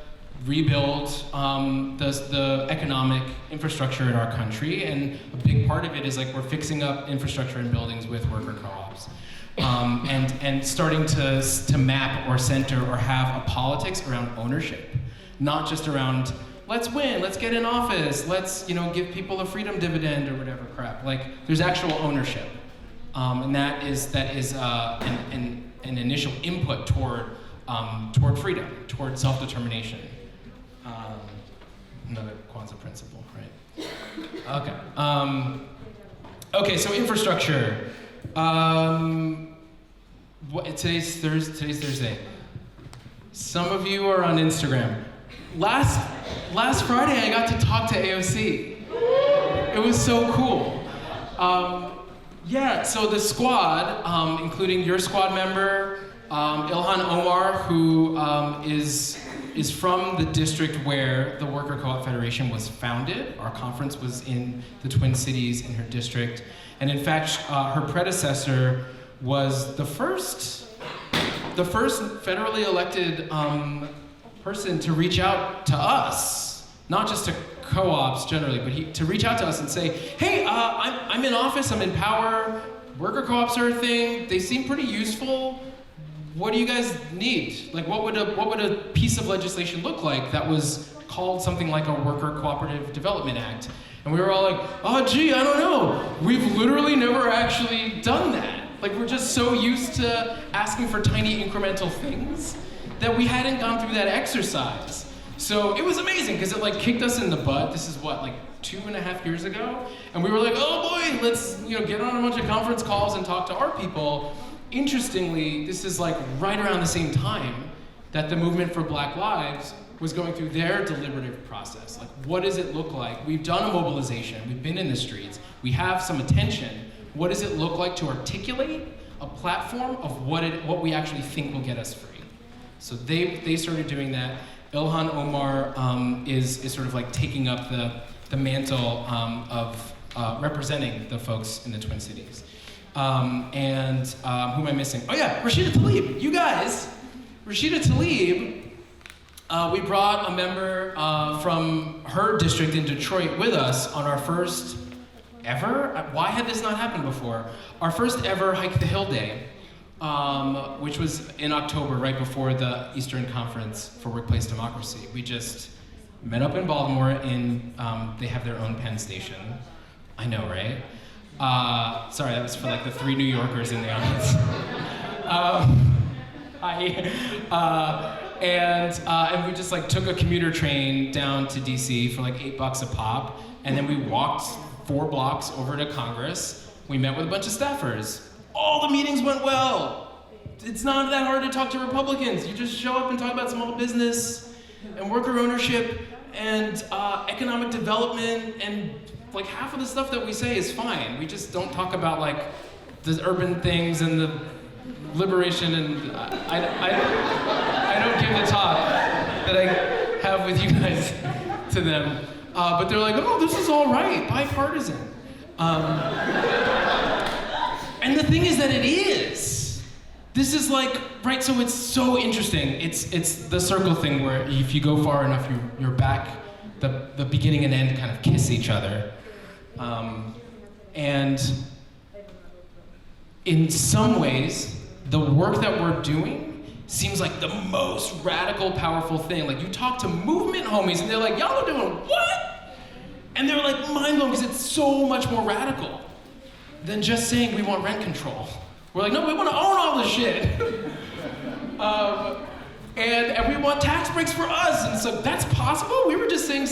rebuild the economic infrastructure in our country, and a big part of it is like we're fixing up infrastructure and buildings with worker co-ops, and starting to map or center or have a politics around ownership, not just around let's win, let's get in office, let's give people a freedom dividend or whatever crap. Like there's actual ownership, and that is an initial input toward freedom, toward self-determination. Another Kwanzaa principle, right? Okay. Okay, so infrastructure. Today's Thursday. Some of you are on Instagram. Last Friday, I got to talk to AOC. It was so cool. Yeah, so the squad, including your squad member, Ilhan Omar, who is from the district where the Worker Co-op Federation was founded. Our conference was in the Twin Cities in her district. And in fact, her predecessor was the first federally elected person to reach out to us, not just to co-ops generally, but to reach out to us and say, hey, I'm in office, I'm in power, worker co-ops are a thing, they seem pretty useful. What do you guys need? Like, what would a piece of legislation look like that was called something like a Worker Cooperative Development Act? And we were all like, oh gee, I don't know. We've literally never actually done that. Like, we're just so used to asking for tiny incremental things that we hadn't gone through that exercise. So it was amazing, because it like kicked us in the butt. This is what, like 2.5 years ago? And we were like, oh boy, let's get on a bunch of conference calls and talk to our people. Interestingly, this is like right around the same time that the movement for Black Lives was going through their deliberative process. Like, what does it look like? We've done a mobilization, we've been in the streets, we have some attention. What does it look like to articulate a platform of what we actually think will get us free? So they started doing that. Ilhan Omar is sort of like taking up the mantle of representing the folks in the Twin Cities. Who am I missing? Oh yeah, Rashida Tlaib. You guys, Rashida Tlaib, we brought a member from her district in Detroit with us on our first ever, why had this not happened before? Our first ever Hike the Hill Day, which was in October, right before the Eastern Conference for Workplace Democracy. We just met up in Baltimore they have their own Penn Station. I know, right? Sorry, that was for like the 3 New Yorkers in the audience. Hi. And we just like took a commuter train down to DC for like $8 a pop, and then we walked 4 blocks over to Congress. We met with a bunch of staffers. All the meetings went well. It's not that hard to talk to Republicans. You just show up and talk about small business and worker ownership and economic development, and like half of the stuff that we say is fine. We just don't talk about like the urban things and the liberation, and I don't give the talk that I have with you guys to them. But they're like, oh, this is all right, bipartisan. And the thing is that it is. This is like, right, so it's so interesting. It's the circle thing where if you go far enough, you're back, the beginning and end kind of kiss each other. And in some ways, the work that we're doing seems like the most radical, powerful thing. Like, you talk to movement homies and they're like, y'all are doing what? And they're like mind blown, because it's so much more radical than just saying we want rent control. We're like, no, we want to own all this shit. And we want tax breaks for us. And so that's possible? We were just saying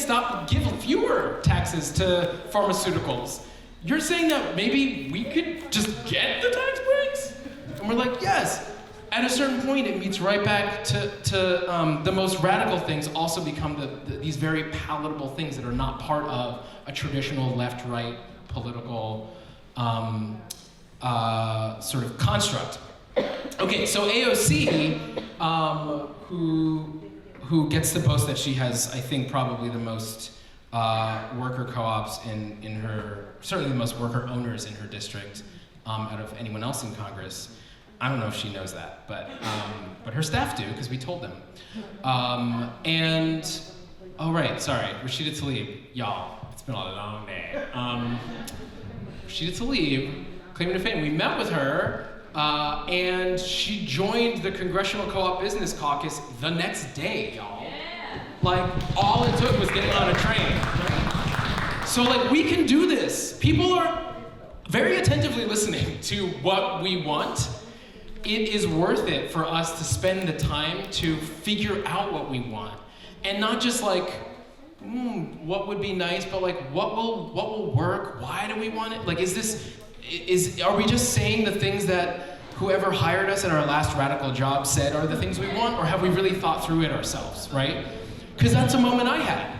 give fewer taxes to pharmaceuticals. You're saying that maybe we could just get the tax breaks? And we're like, yes. At a certain point, it meets right back to the most radical things also become these very palatable things that are not part of a traditional left-right political sort of construct. Okay, so AOC, who gets to boast that she has, I think, probably the most worker co-ops in her, certainly the most worker owners in her district out of anyone else in Congress. I don't know if she knows that, but her staff do, because we told them. Oh right, sorry, Rashida Tlaib, y'all, it's been a long day. Rashida Tlaib, claim to fame, we met with her, and she joined the Congressional Co-op Business Caucus the next day, y'all. Yeah. Like, all it took was getting on a train. So like, we can do this. People are very attentively listening to what we want. It is worth it for us to spend the time to figure out what we want. And not just like, what would be nice, but like, what will work? Why do we want it? Like, are we just saying the things that whoever hired us at our last radical job said are the things we want, or have we really thought through it ourselves, right? Because that's a moment I had.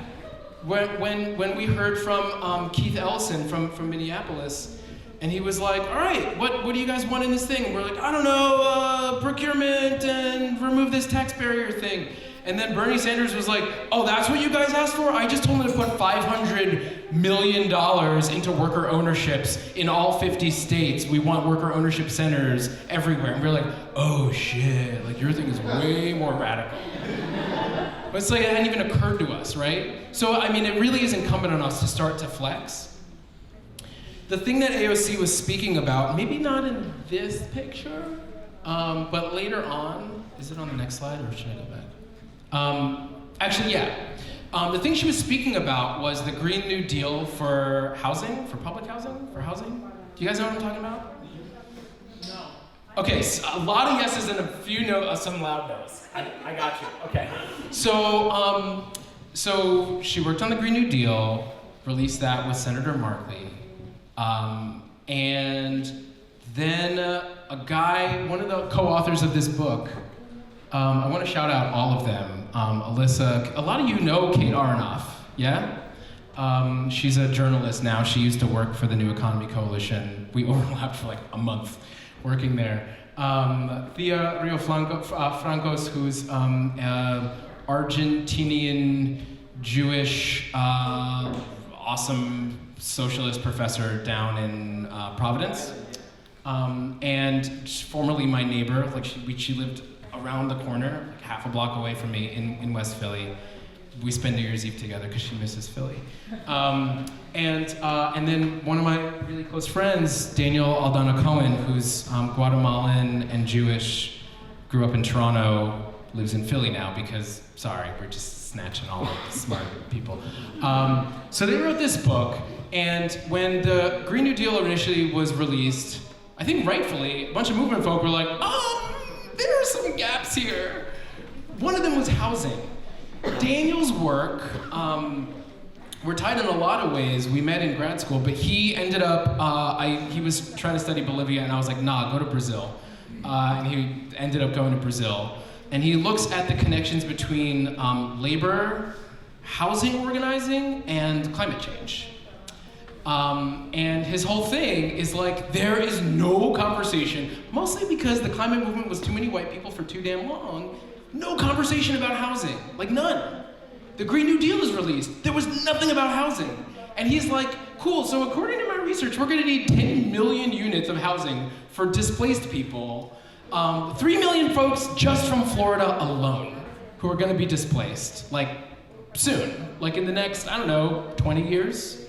When we heard from Keith Ellison from Minneapolis, and he was like, all right, what do you guys want in this thing? And we're like, I don't know, procurement and remove this tax barrier thing. And then Bernie Sanders was like, oh, that's what you guys asked for? I just told them to put $500 million into worker ownerships in all 50 states. We want worker ownership centers everywhere. And we're like, oh shit, like your thing is way more radical. But it's like it hadn't even occurred to us, right? So, I mean, it really is incumbent on us to start to flex. The thing that AOC was speaking about, maybe not in this picture, but later on, is it on the next slide or should I go back? Actually, yeah. The thing she was speaking about was the Green New Deal for housing, for public housing, for housing. Do you guys know what I'm talking about? No. Okay, so a lot of yeses and a few no, some loud no's. I got you. Okay. So, so she worked on the Green New Deal, released that with Senator Markley, and then a guy, one of the co-authors of this book. I want to shout out all of them. Alyssa, a lot of you know Kate Aronoff, yeah? She's a journalist now. She used to work for the New Economy Coalition. We overlapped for like a month working there. Thea Rio Francos, who's Argentinian Jewish awesome socialist professor down in Providence. And formerly my neighbor, like she lived around the corner, like half a block away from me in West Philly. We spend New Year's Eve together because she misses Philly. And then one of my really close friends, Daniel Aldana Cohen, who's Guatemalan and Jewish, grew up in Toronto, lives in Philly now because, sorry, we're just snatching all of the smart people. So they wrote this book, and when the Green New Deal initially was released, I think rightfully, a bunch of movement folk were like, there are some gaps here. One of them was housing. Daniel's work, we're tied in a lot of ways. We met in grad school, but he ended up, he was trying to study Bolivia, and I was like, nah, go to Brazil. And he ended up going to Brazil. And he looks at the connections between labor, housing organizing, and climate change. And his whole thing is like, there is no conversation, mostly because the climate movement was too many white people for too damn long, no conversation about housing, like none. The Green New Deal is released, there was nothing about housing. And he's like, cool, so according to my research, we're gonna need 10 million units of housing for displaced people. 3 million folks just from Florida alone who are gonna be displaced, like soon, like in the next, I don't know, 20 years.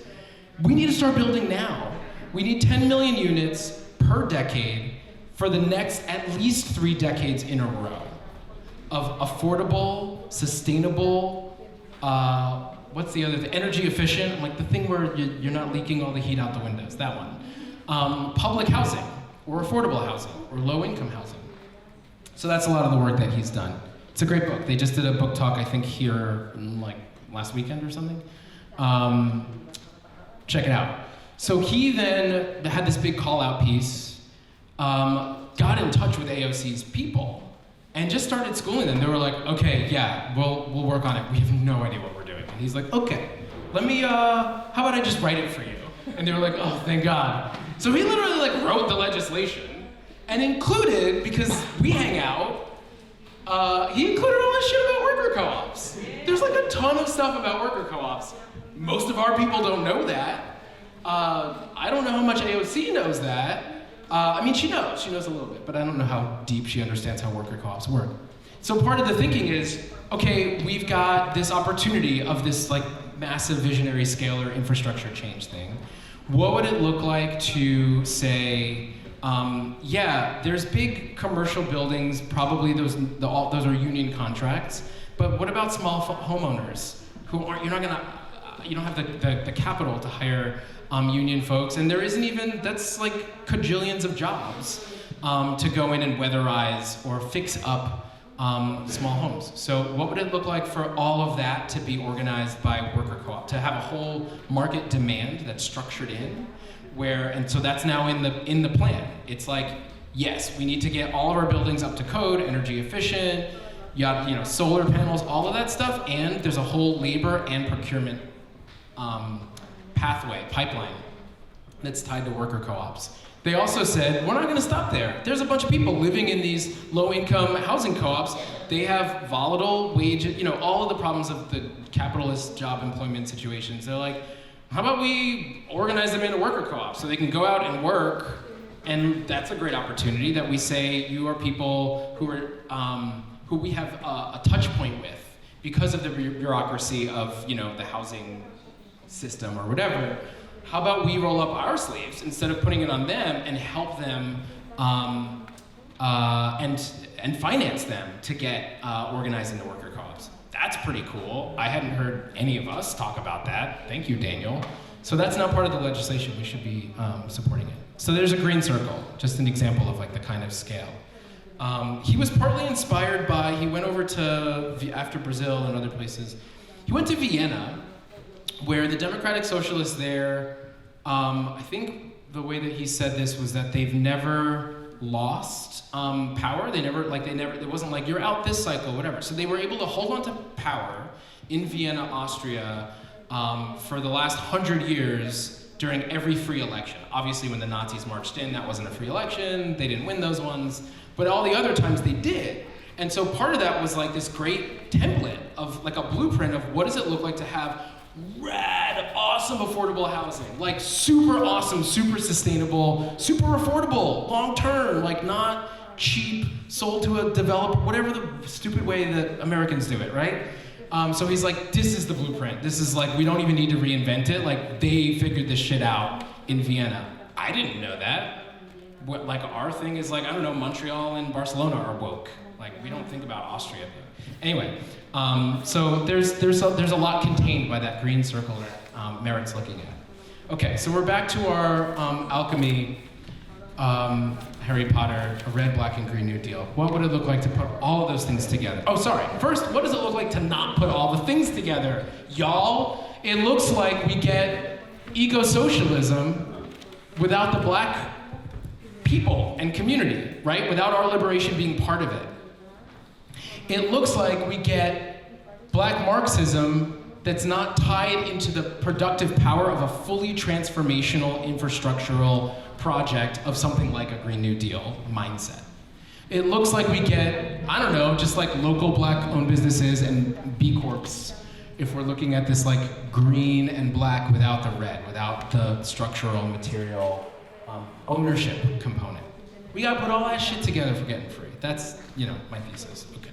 We need to start building now. We need 10 million units per decade for the next at least 3 decades in a row of affordable, sustainable, what's the other thing? Energy efficient, like the thing where you're not leaking all the heat out the windows, that one. Public housing, or affordable housing, or low income housing. So that's a lot of the work that he's done. It's a great book. They just did a book talk, I think here, like last weekend or something. Check it out. So he then had this big call out piece, got in touch with AOC's people, and just started schooling them. They were like, okay, yeah, we'll work on it. We have no idea what we're doing. And he's like, okay, let me, how about I just write it for you? And they were like, oh, thank God. So he literally like wrote the legislation and included, because we hang out, he included all this shit about worker co-ops. There's like a ton of stuff about worker co-ops. Most of our people don't know that. I don't know how much AOC knows that. I mean, she knows a little bit, but I don't know how deep she understands how worker co-ops work. So part of the thinking is, okay, we've got this opportunity of this like massive visionary scalar infrastructure change thing. What would it look like to say, yeah, there's big commercial buildings, probably those are union contracts, but what about small homeowners who aren't, you don't have the capital to hire union folks, and there isn't even, that's like cajillions of jobs to go in and weatherize or fix up small homes. So what would it look like for all of that to be organized by worker co-op, to have a whole market demand that's structured in, and so that's now in the plan. It's like, yes, we need to get all of our buildings up to code, energy efficient, solar panels, all of that stuff, and there's a whole labor and procurement pipeline that's tied to worker co-ops. They also said, we're not gonna stop there. There's a bunch of people living in these low-income housing co-ops. They have volatile wages, all of the problems of the capitalist job employment situations. They're like, how about we organize them into worker co-ops so they can go out and work, and that's a great opportunity that we say, you are people who we have a touch point with, because of the bureaucracy of, you know, the housing system or whatever, how about we roll up our sleeves instead of putting it on them and help them and finance them to get organized into worker co-ops? That's pretty cool. I hadn't heard any of us talk about that. Thank you, Daniel. So that's not part of the legislation. We should be supporting it. So there's a green circle, just an example of like the kind of scale. He was partly inspired by, he went over to, after Brazil and other places, he went to Vienna, where the Democratic Socialists there, I think the way that he said this was that they've never lost power. It wasn't like, you're out this cycle, whatever. So they were able to hold on to power in Vienna, Austria, for the last 100 years during every free election. Obviously, when the Nazis marched in, that wasn't a free election. They didn't win those ones. But all the other times they did. And so part of that was like this great template of like a blueprint of what does it look like to have rad, awesome, affordable housing. Like super awesome, super sustainable, super affordable, long term, like not cheap, sold to a developer, whatever the stupid way that Americans do it, right? So he's like, this is the blueprint. This is like, we don't even need to reinvent it. Like they figured this shit out in Vienna. I didn't know that. What, like our thing is like, I don't know, Montreal and Barcelona are woke. Like we don't think about Austria. Anyway, so there's a lot contained by that green circle that Merritt's looking at. Okay, so we're back to our alchemy, Harry Potter, a red, black, and green New Deal. What would it look like to put all of those things together? Oh, sorry. First, what does it look like to not put all the things together? Y'all, it looks like we get eco-socialism without the black people and community, right? Without our liberation being part of it. It looks like we get black Marxism that's not tied into the productive power of a fully transformational infrastructural project of something like a Green New Deal mindset. It looks like we get, I don't know, just like local black-owned businesses and B Corps, if we're looking at this like green and black without the red, without the structural, material, ownership component. We gotta put all that shit together for getting free. That's, you know, my thesis. Okay.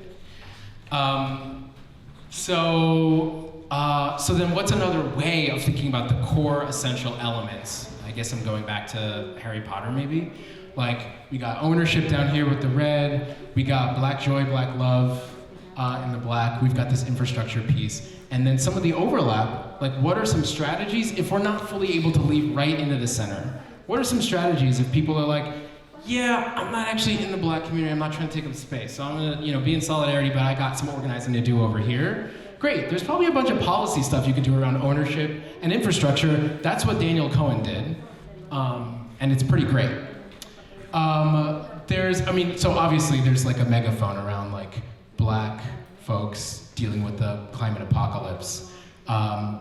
So then what's another way of thinking about the core essential elements? I guess I'm going back to Harry Potter maybe. Like, we got ownership down here with the red, we got black joy, black love in the black, we've got this infrastructure piece. And then some of the overlap, like what are some strategies if we're not fully able to lead right into the center? What are some strategies if people are like, yeah, I'm not actually in the black community, I'm not trying to take up space, so I'm gonna, you know, be in solidarity, but I got some organizing to do over here. Great, there's probably a bunch of policy stuff you could do around ownership and infrastructure. That's what Daniel Cohen did, and it's pretty great. So obviously there's like a megaphone around like black folks dealing with the climate apocalypse.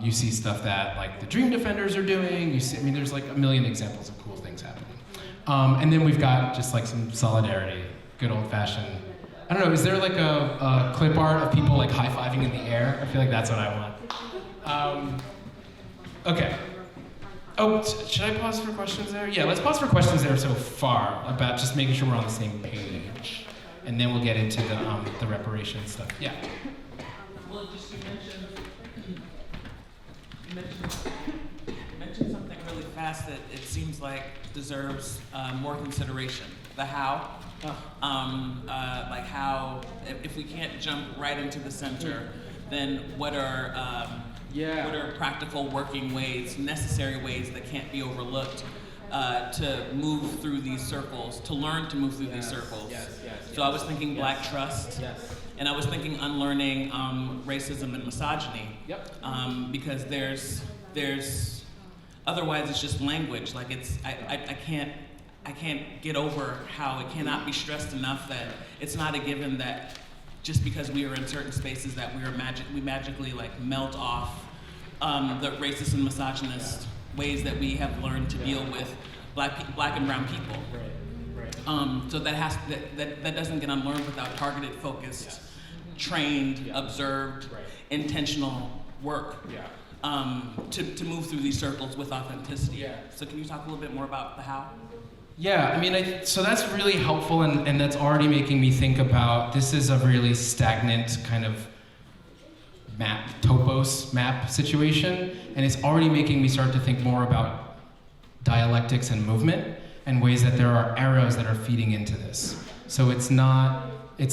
You see stuff that like the Dream Defenders are doing. You see, there's like a million examples of cool things happening. And then we've got just like some solidarity, good old fashioned. I don't know, is there like a clip art of people like high-fiving in the air? I feel like that's what I want. Okay. Oh, should I pause for questions there? Yeah, let's pause for questions there so far about just making sure we're on the same page. And then we'll get into the reparations stuff. Yeah. Well, just you mentioned something really fast that it seems like deserves more consideration. The how. Like how, if we can't jump right into the center, then what are practical working ways, necessary ways that can't be overlooked to move through these circles, to learn to move through these circles. So I was thinking black trust, and I was thinking unlearning racism and misogyny. Because there's otherwise it's just language. Like I can't get over how it cannot be stressed enough that it's not a given that just because we are in certain spaces that we magically like melt off the racist and misogynist ways that we have learned to deal with black and brown people. So that doesn't get unlearned without targeted, focused, trained, observed, intentional work to move through these circles with authenticity. So can you talk a little bit more about the how? Yeah, so that's really helpful, and that's already making me think about, this is a really stagnant kind of topos map situation, and it's already making me start to think more about dialectics and movement and ways that there are arrows that are feeding into this. So it's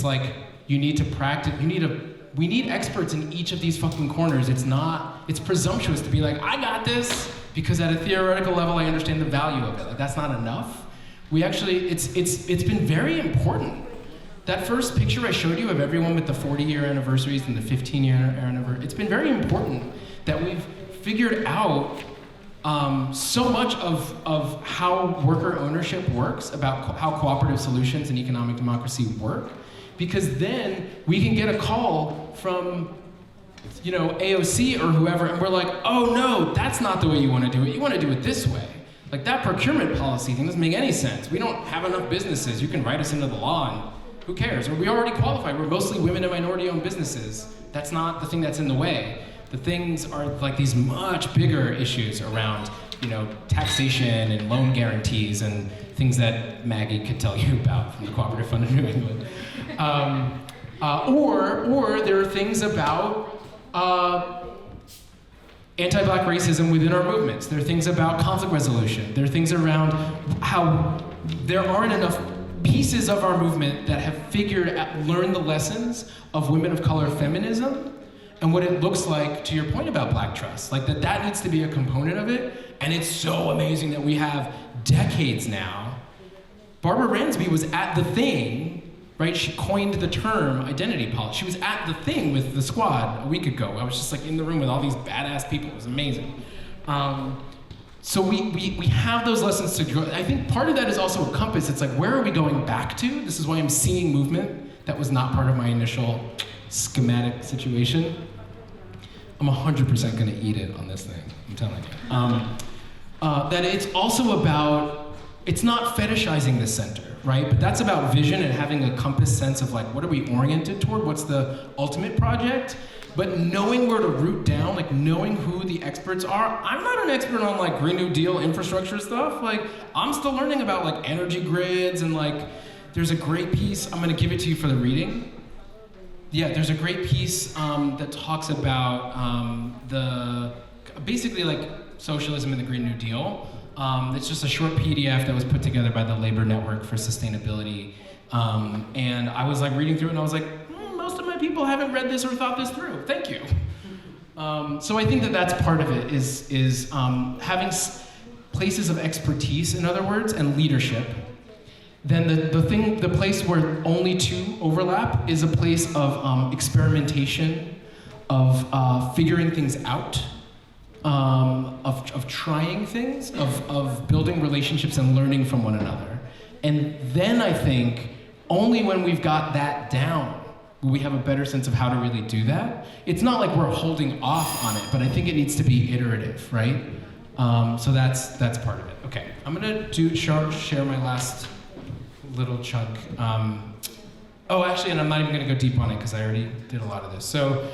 like you need to practice, we need experts in each of these fucking corners. It's presumptuous to be like, I got this, because at a theoretical level I understand the value of it. Like, that's not enough. It's been very important. That first picture I showed you of everyone with the 40-year anniversaries and the 15-year anniversary, it's been very important that we've figured out so much of how worker ownership works, about how cooperative solutions and economic democracy work, because then we can get a call from AOC or whoever, and we're like, oh no, that's not the way you want to do it. You want to do it this way. Like, that procurement policy thing doesn't make any sense. We don't have enough businesses. You can write us into the law, and who cares? Or we already qualify. We're mostly women and minority-owned businesses. That's not the thing that's in the way. The things are like these much bigger issues around, taxation and loan guarantees and things that Maggie could tell you about from the Cooperative Fund of New England. Or there are things about anti-Black racism within our movements. There are things about conflict resolution. There are things around how there aren't enough pieces of our movement that have learned the lessons of women of color feminism and what it looks like, to your point about Black trust. Like, that needs to be a component of it. And it's so amazing that we have decades now. Barbara Ransby was at the thing, right? She coined the term identity politics. She was at the thing with the squad a week ago. I was just like in the room with all these badass people. It was amazing. So we have those lessons to grow. I think part of that is also a compass. It's like, where are we going back to? This is why I'm seeing movement. That was not part of my initial schematic situation. I'm 100% gonna eat it on this thing, I'm telling you. That it's also about, it's not fetishizing the center, right? But that's about vision and having a compass sense of like, what are we oriented toward? What's the ultimate project? But knowing where to root down, like knowing who the experts are. I'm not an expert on like Green New Deal infrastructure stuff. Like, I'm still learning about like energy grids, and like, there's a great piece, I'm gonna give it to you for the reading. Yeah, there's a great piece that talks about basically like socialism and the Green New Deal. It's just a short PDF that was put together by the Labor Network for Sustainability. And I was like reading through it and I was like, most of my people haven't read this or thought this through. Thank you. So I think that that's part of it, is having places of expertise, in other words, and leadership. Then the place where only two overlap is a place of experimentation, of figuring things out, of trying things, of building relationships and learning from one another. And then I think only when we've got that down will we have a better sense of how to really do that. It's not like we're holding off on it, but I think it needs to be iterative, right? So that's part of it. Okay, I'm gonna share my last little chunk. Actually, and I'm not even gonna go deep on it because I already did a lot of this. So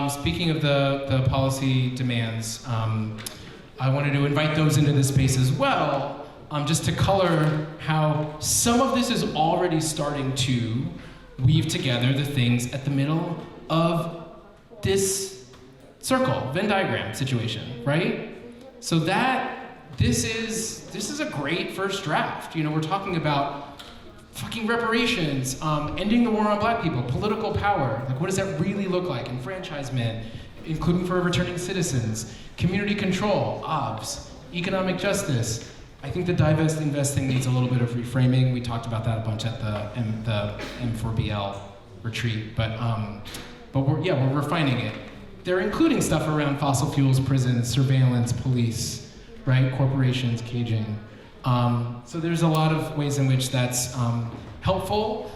speaking of the policy demands, I wanted to invite those into this space as well, just to color how some of this is already starting to weave together the things at the middle of this circle, Venn diagram situation, right? So this is a great first draft. We're talking about fucking reparations, ending the war on Black people, political power. Like, what does that really look like? Enfranchisement, including for returning citizens, community control, OBS, economic justice. I think the divest invest thing needs a little bit of reframing. We talked about that a bunch at the M4BL retreat, but we're refining it. They're including stuff around fossil fuels, prisons, surveillance, police, right? Corporations, caging. So there's a lot of ways in which that's helpful.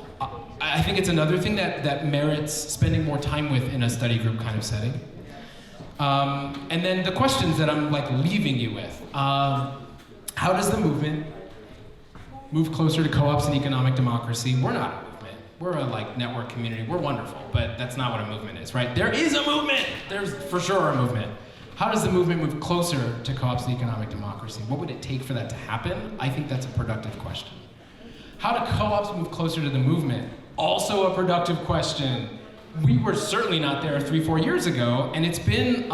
I think it's another thing that merits spending more time with in a study group kind of setting. And then the questions that I'm like leaving you with. How does the movement move closer to co-ops and economic democracy? We're not a movement. We're a like network community. We're wonderful, but that's not what a movement is, right? There is a movement. There's for sure a movement. How does the movement move closer to co-ops and economic democracy? What would it take for that to happen? I think that's a productive question. How do co-ops move closer to the movement? Also a productive question. we were certainly not there 3-4 years ago, and it's been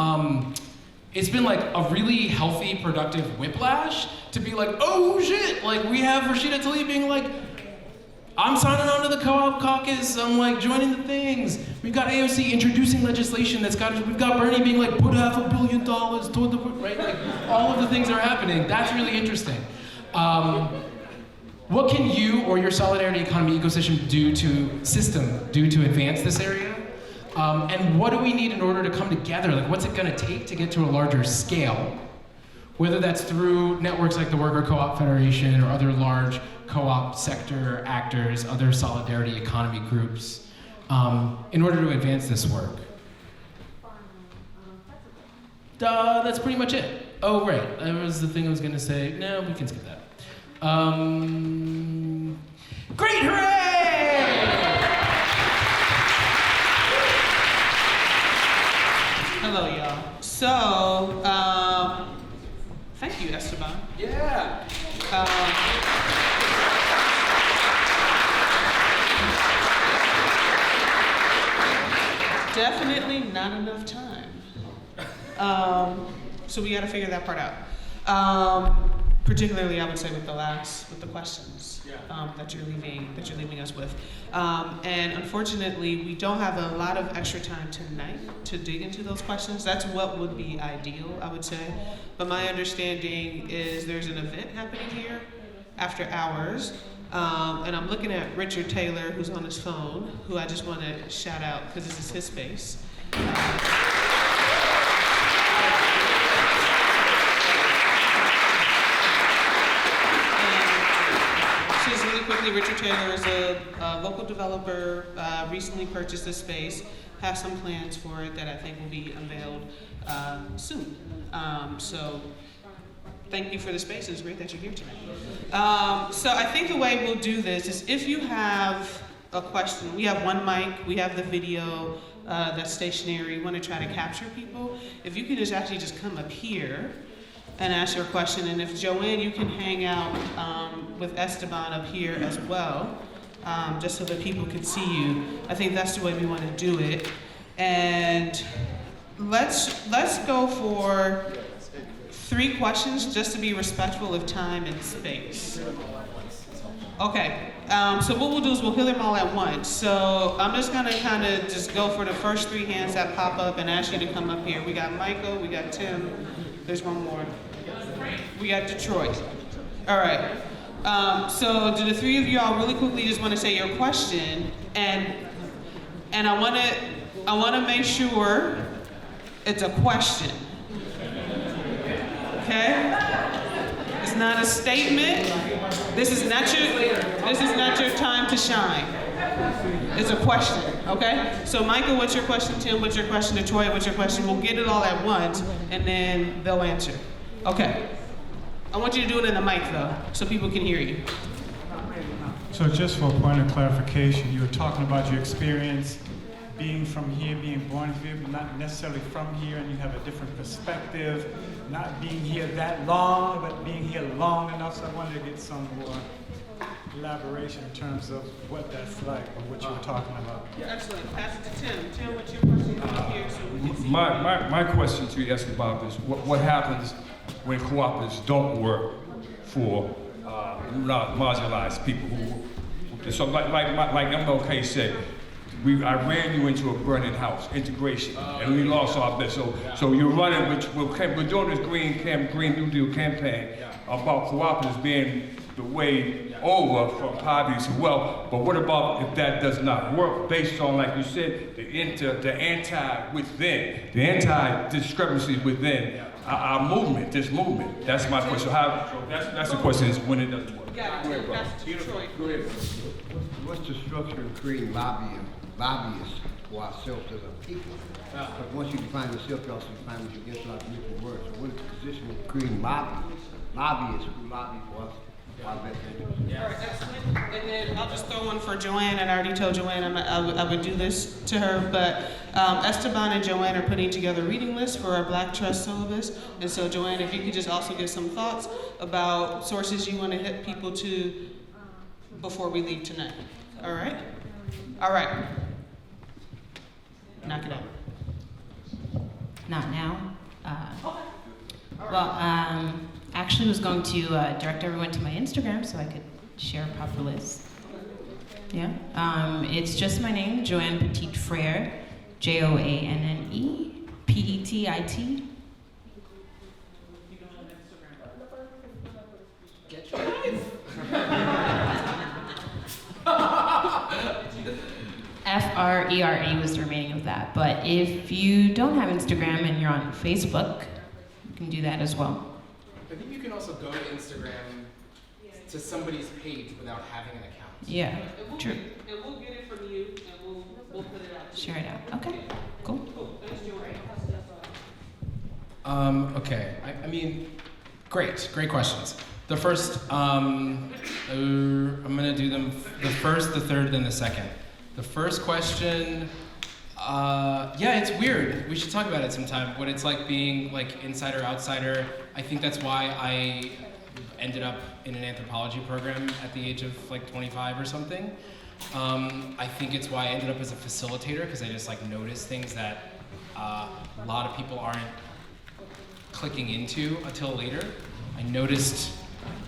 like a really healthy, productive whiplash to be like, oh shit, like we have Rashida Tlaib being like, I'm signing on to the co-op caucus, I'm like joining the things. We've got AOC introducing legislation we've got Bernie being like, put $500 million toward the, right? Like all of the things that are happening, that's really interesting. What can you or your solidarity economy ecosystem do to advance this area? And what do we need in order to come together? Like what's it gonna take to get to a larger scale? Whether that's through networks like the Worker Co-op Federation or other large co-op sector actors, other solidarity economy groups, in order to advance this work. That's pretty much it. Oh, right, that was the thing I was gonna say. No, we can skip that. Great, hooray! Hello, y'all. So, thank you, Esteban. Yeah. Definitely not enough time. So we got to figure that part out. Particularly, I would say with the questions that you're leaving us with. And unfortunately, we don't have a lot of extra time tonight to dig into those questions. That's what would be ideal, I would say. But my understanding is there's an event happening here after hours. And I'm looking at Richard Taylor, who's on his phone, who I just want to shout out because this is his space. Just really quickly, Richard Taylor is a local developer, recently purchased this space, has some plans for it that I think will be unveiled soon. So thank you for the space. It's great that you're here tonight. So I think the way we'll do this is if you have a question, we have one mic, we have the video that's stationary, we want to try to capture people. If you could just come up here and ask your question, and if Joanne, you can hang out with Esteban up here as well, just so that people can see you. I think that's the way we want to do it. And let's go for 3 questions, just to be respectful of time and space. Okay, so what we'll do is we'll hear them all at once. So I'm just gonna kind of just go for the first 3 hands that pop up and ask you to come up here. We got Michael, we got Tim, there's one more. We got Detroit. All right, so do the 3 of y'all really quickly just wanna say your question, and I wanna make sure it's a question. Okay? It's not a statement. This is not your time to shine. It's a question, okay? So Michael, what's your question? Tim, what's your question? Detroit, what's your question? We'll get it all at once, and then they'll answer. Okay. I want you to do it in the mic, though, so people can hear you. So just for a point of clarification, you were talking about your experience being from here, being born here, but not necessarily from here, and you have a different perspective, not being here that long, but being here long enough. So I wanted to get some more elaboration in terms of what that's like, or what you were talking about. Excellent. Pass it to Tim. Tim, what's your question? Come up here so we can see. My question to you, Esteban, is what happens when cooperatives don't work for marginalized people? So like MLK said, I ran you into a burning house, integration, and we lost our best. So you're running, we're doing this Green New Deal campaign about cooperatives being the way over from poverty to wealth. But what about if that does not work based on, like you said, the anti-discrepancy within our movement, this movement? That's my question. That's the question, is when it doesn't work. Got it. Pass it to Detroit. Go ahead. What's the structure of creating lobbyists for ourselves as a people? Because once you define yourself, you also define what you get out of different words. So what is the position of creating lobbyists who lobby for us, our best interests? All right, excellent. And then I'll just throw one for Joanne, and I already told Joanne I would do this to her, but Esteban and Joanne are putting together reading lists for our Black Trust syllabus. And so Joanne, if you could just also give some thoughts about sources you want to hit people to before we leave tonight. All right? All right. knock it out. Not now. Actually was going to direct everyone to my Instagram so I could share a proper list. Yeah. It's just my name, Joanne Petit Frere, Joanne Petit. Get your life. FRERE was the remaining of that. But if you don't have Instagram and you're on Facebook, you can do that as well. I think you can also go to Instagram to somebody's page without having an account. Yeah, true. And we'll get it from you, and we'll put it out. Share it out. Okay, cool. Thanks, Joanne. Okay, I mean, great questions. The first, I'm gonna do them the first, the third, then the second. The first question, yeah, it's weird. We should talk about it sometime. What it's like being like insider, outsider. I think that's why I ended up in an anthropology program at the age of like 25 or something. I think it's why I ended up as a facilitator, because I just like noticed things that a lot of people aren't clicking into until later. I noticed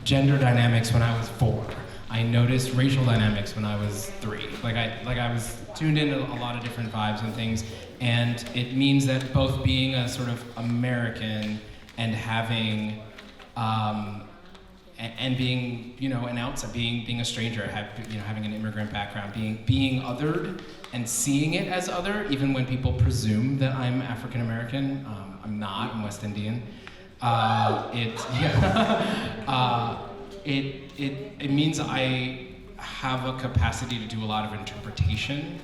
gender dynamics when I was 4. I noticed racial dynamics when I was 3. I was tuned into a lot of different vibes and things, and it means that both being a sort of American and having and being, you know, an outsider, being a stranger, having an immigrant background, being othered and seeing it as other, even when people presume that I'm African American. I'm not. I'm West Indian. It means I have a capacity to do a lot of interpretation,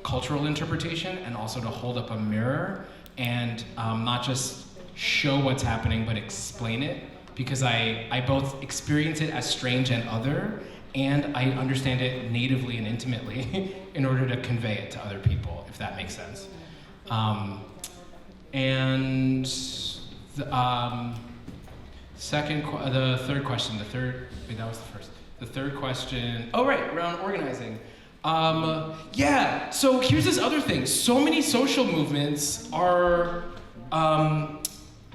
cultural interpretation, and also to hold up a mirror and not just show what's happening, but explain it, because I both experience it as strange and other, and I understand it natively and intimately in order to convey it to other people, if that makes sense. The third question, wait, that was the first. The third question, oh right, around organizing. Yeah, so here's this other thing. So many social movements are,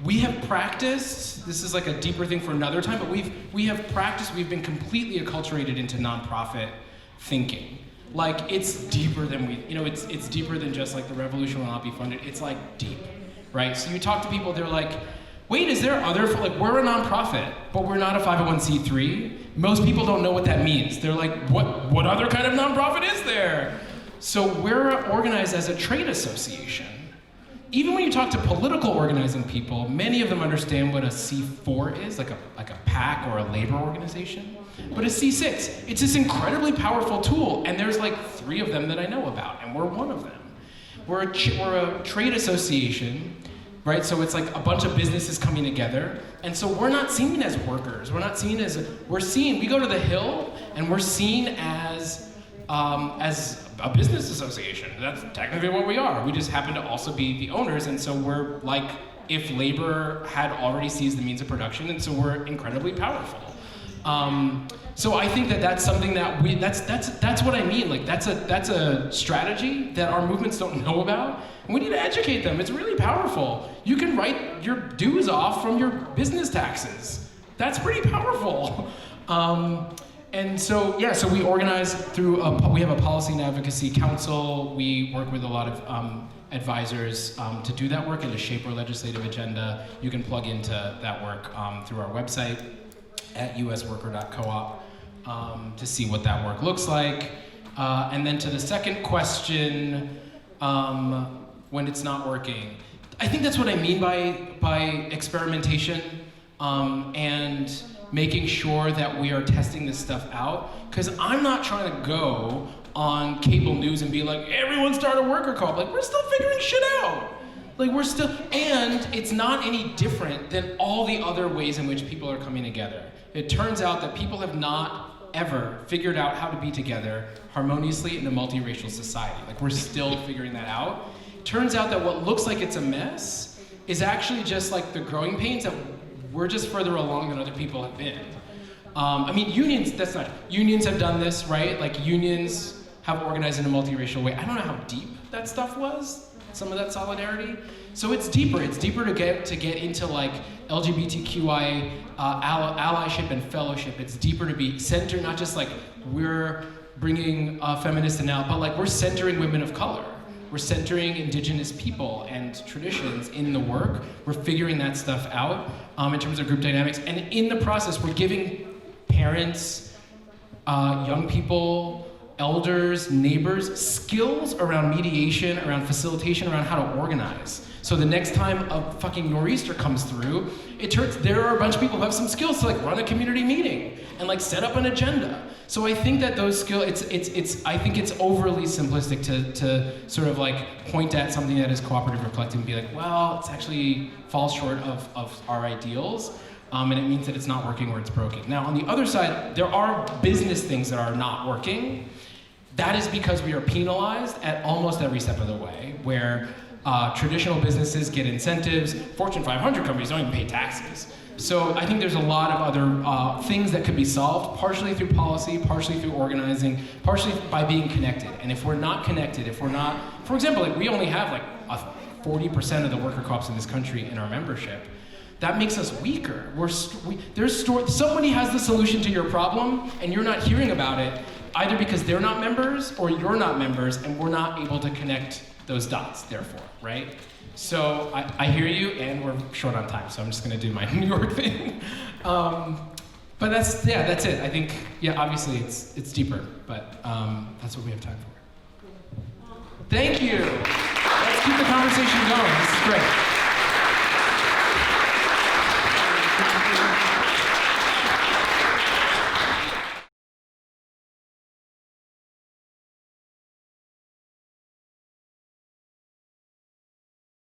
we have practiced, this is like a deeper thing for another time, but we have practiced, we've been completely acculturated into nonprofit thinking. Like, it's deeper than it's deeper than just like the revolution will not be funded, it's like deep, right? So you talk to people, they're like, wait, is there other, we're a nonprofit, but we're not a 501c3. Most people don't know what that means. They're like, what other kind of nonprofit is there? So we're organized as a trade association. Even when you talk to political organizing people, many of them understand what a C4 is, like a PAC or a labor organization. But a C6, it's this incredibly powerful tool, and there's like 3 of them that I know about, and we're one of them. We're a trade association, right? So it's like a bunch of businesses coming together, and so we're not seen as workers. We go to the Hill, and we're seen as a business association. That's technically what we are. We just happen to also be the owners, and so we're like if labor had already seized the means of production, and so we're incredibly powerful. So I think that's something that that's what I mean. Like that's a strategy that our movements don't know about. And we need to educate them. It's really powerful. You can write your dues off from your business taxes. That's pretty powerful. And so, yeah, so we organize through, we have a policy and advocacy council. We work with a lot of advisors to do that work and to shape our legislative agenda. You can plug into that work through our website at usworker.coop to see what that work looks like. And then to the second question, when it's not working. I think that's what I mean by experimentation and making sure that we are testing this stuff out. Because I'm not trying to go on cable news and be like, everyone start a worker co-op. Like, we're still figuring shit out. Like, and it's not any different than all the other ways in which people are coming together. It turns out that people have not ever figured out how to be together harmoniously in a multiracial society. Like, we're still figuring that out. Turns out that what looks like it's a mess is actually just like the growing pains that we're just further along than other people have been. I mean, unions have done this, right? Like, unions have organized in a multiracial way. I don't know how deep that stuff was, some of that solidarity. So it's deeper to get into like LGBTQI allyship and fellowship. It's deeper to be centered, not just like we're bringing feminists in out, but like we're centering women of color. We're centering indigenous people and traditions in the work. We're figuring that stuff out in terms of group dynamics. And in the process, we're giving parents, young people, elders, neighbors, skills around mediation, around facilitation, around how to organize. So the next time a fucking nor'easter comes through, there are a bunch of people who have some skills to like run a community meeting and like set up an agenda. So I think that those skills, I think it's overly simplistic to sort of like point at something that is cooperative or collective and be like, well, it's actually falls short of our ideals. And it means that it's not working or it's broken. Now, on the other side, there are business things that are not working. That is because we are penalized at almost every step of the way, where traditional businesses get incentives. Fortune 500 companies don't even pay taxes. So I think there's a lot of other things that could be solved, partially through policy, partially through organizing, partially by being connected. And if we're not connected, if we're not, for example, like we only have like 40% of the worker co-ops in this country in our membership. That makes us weaker. Somebody has the solution to your problem, and you're not hearing about it, either because they're not members or you're not members, and we're not able to connect those dots, therefore, right? So I hear you, and we're short on time, so I'm just gonna do my New York thing. But that's it. I think, obviously it's deeper, but that's what we have time for. Thank you. Let's keep the conversation going. This is great.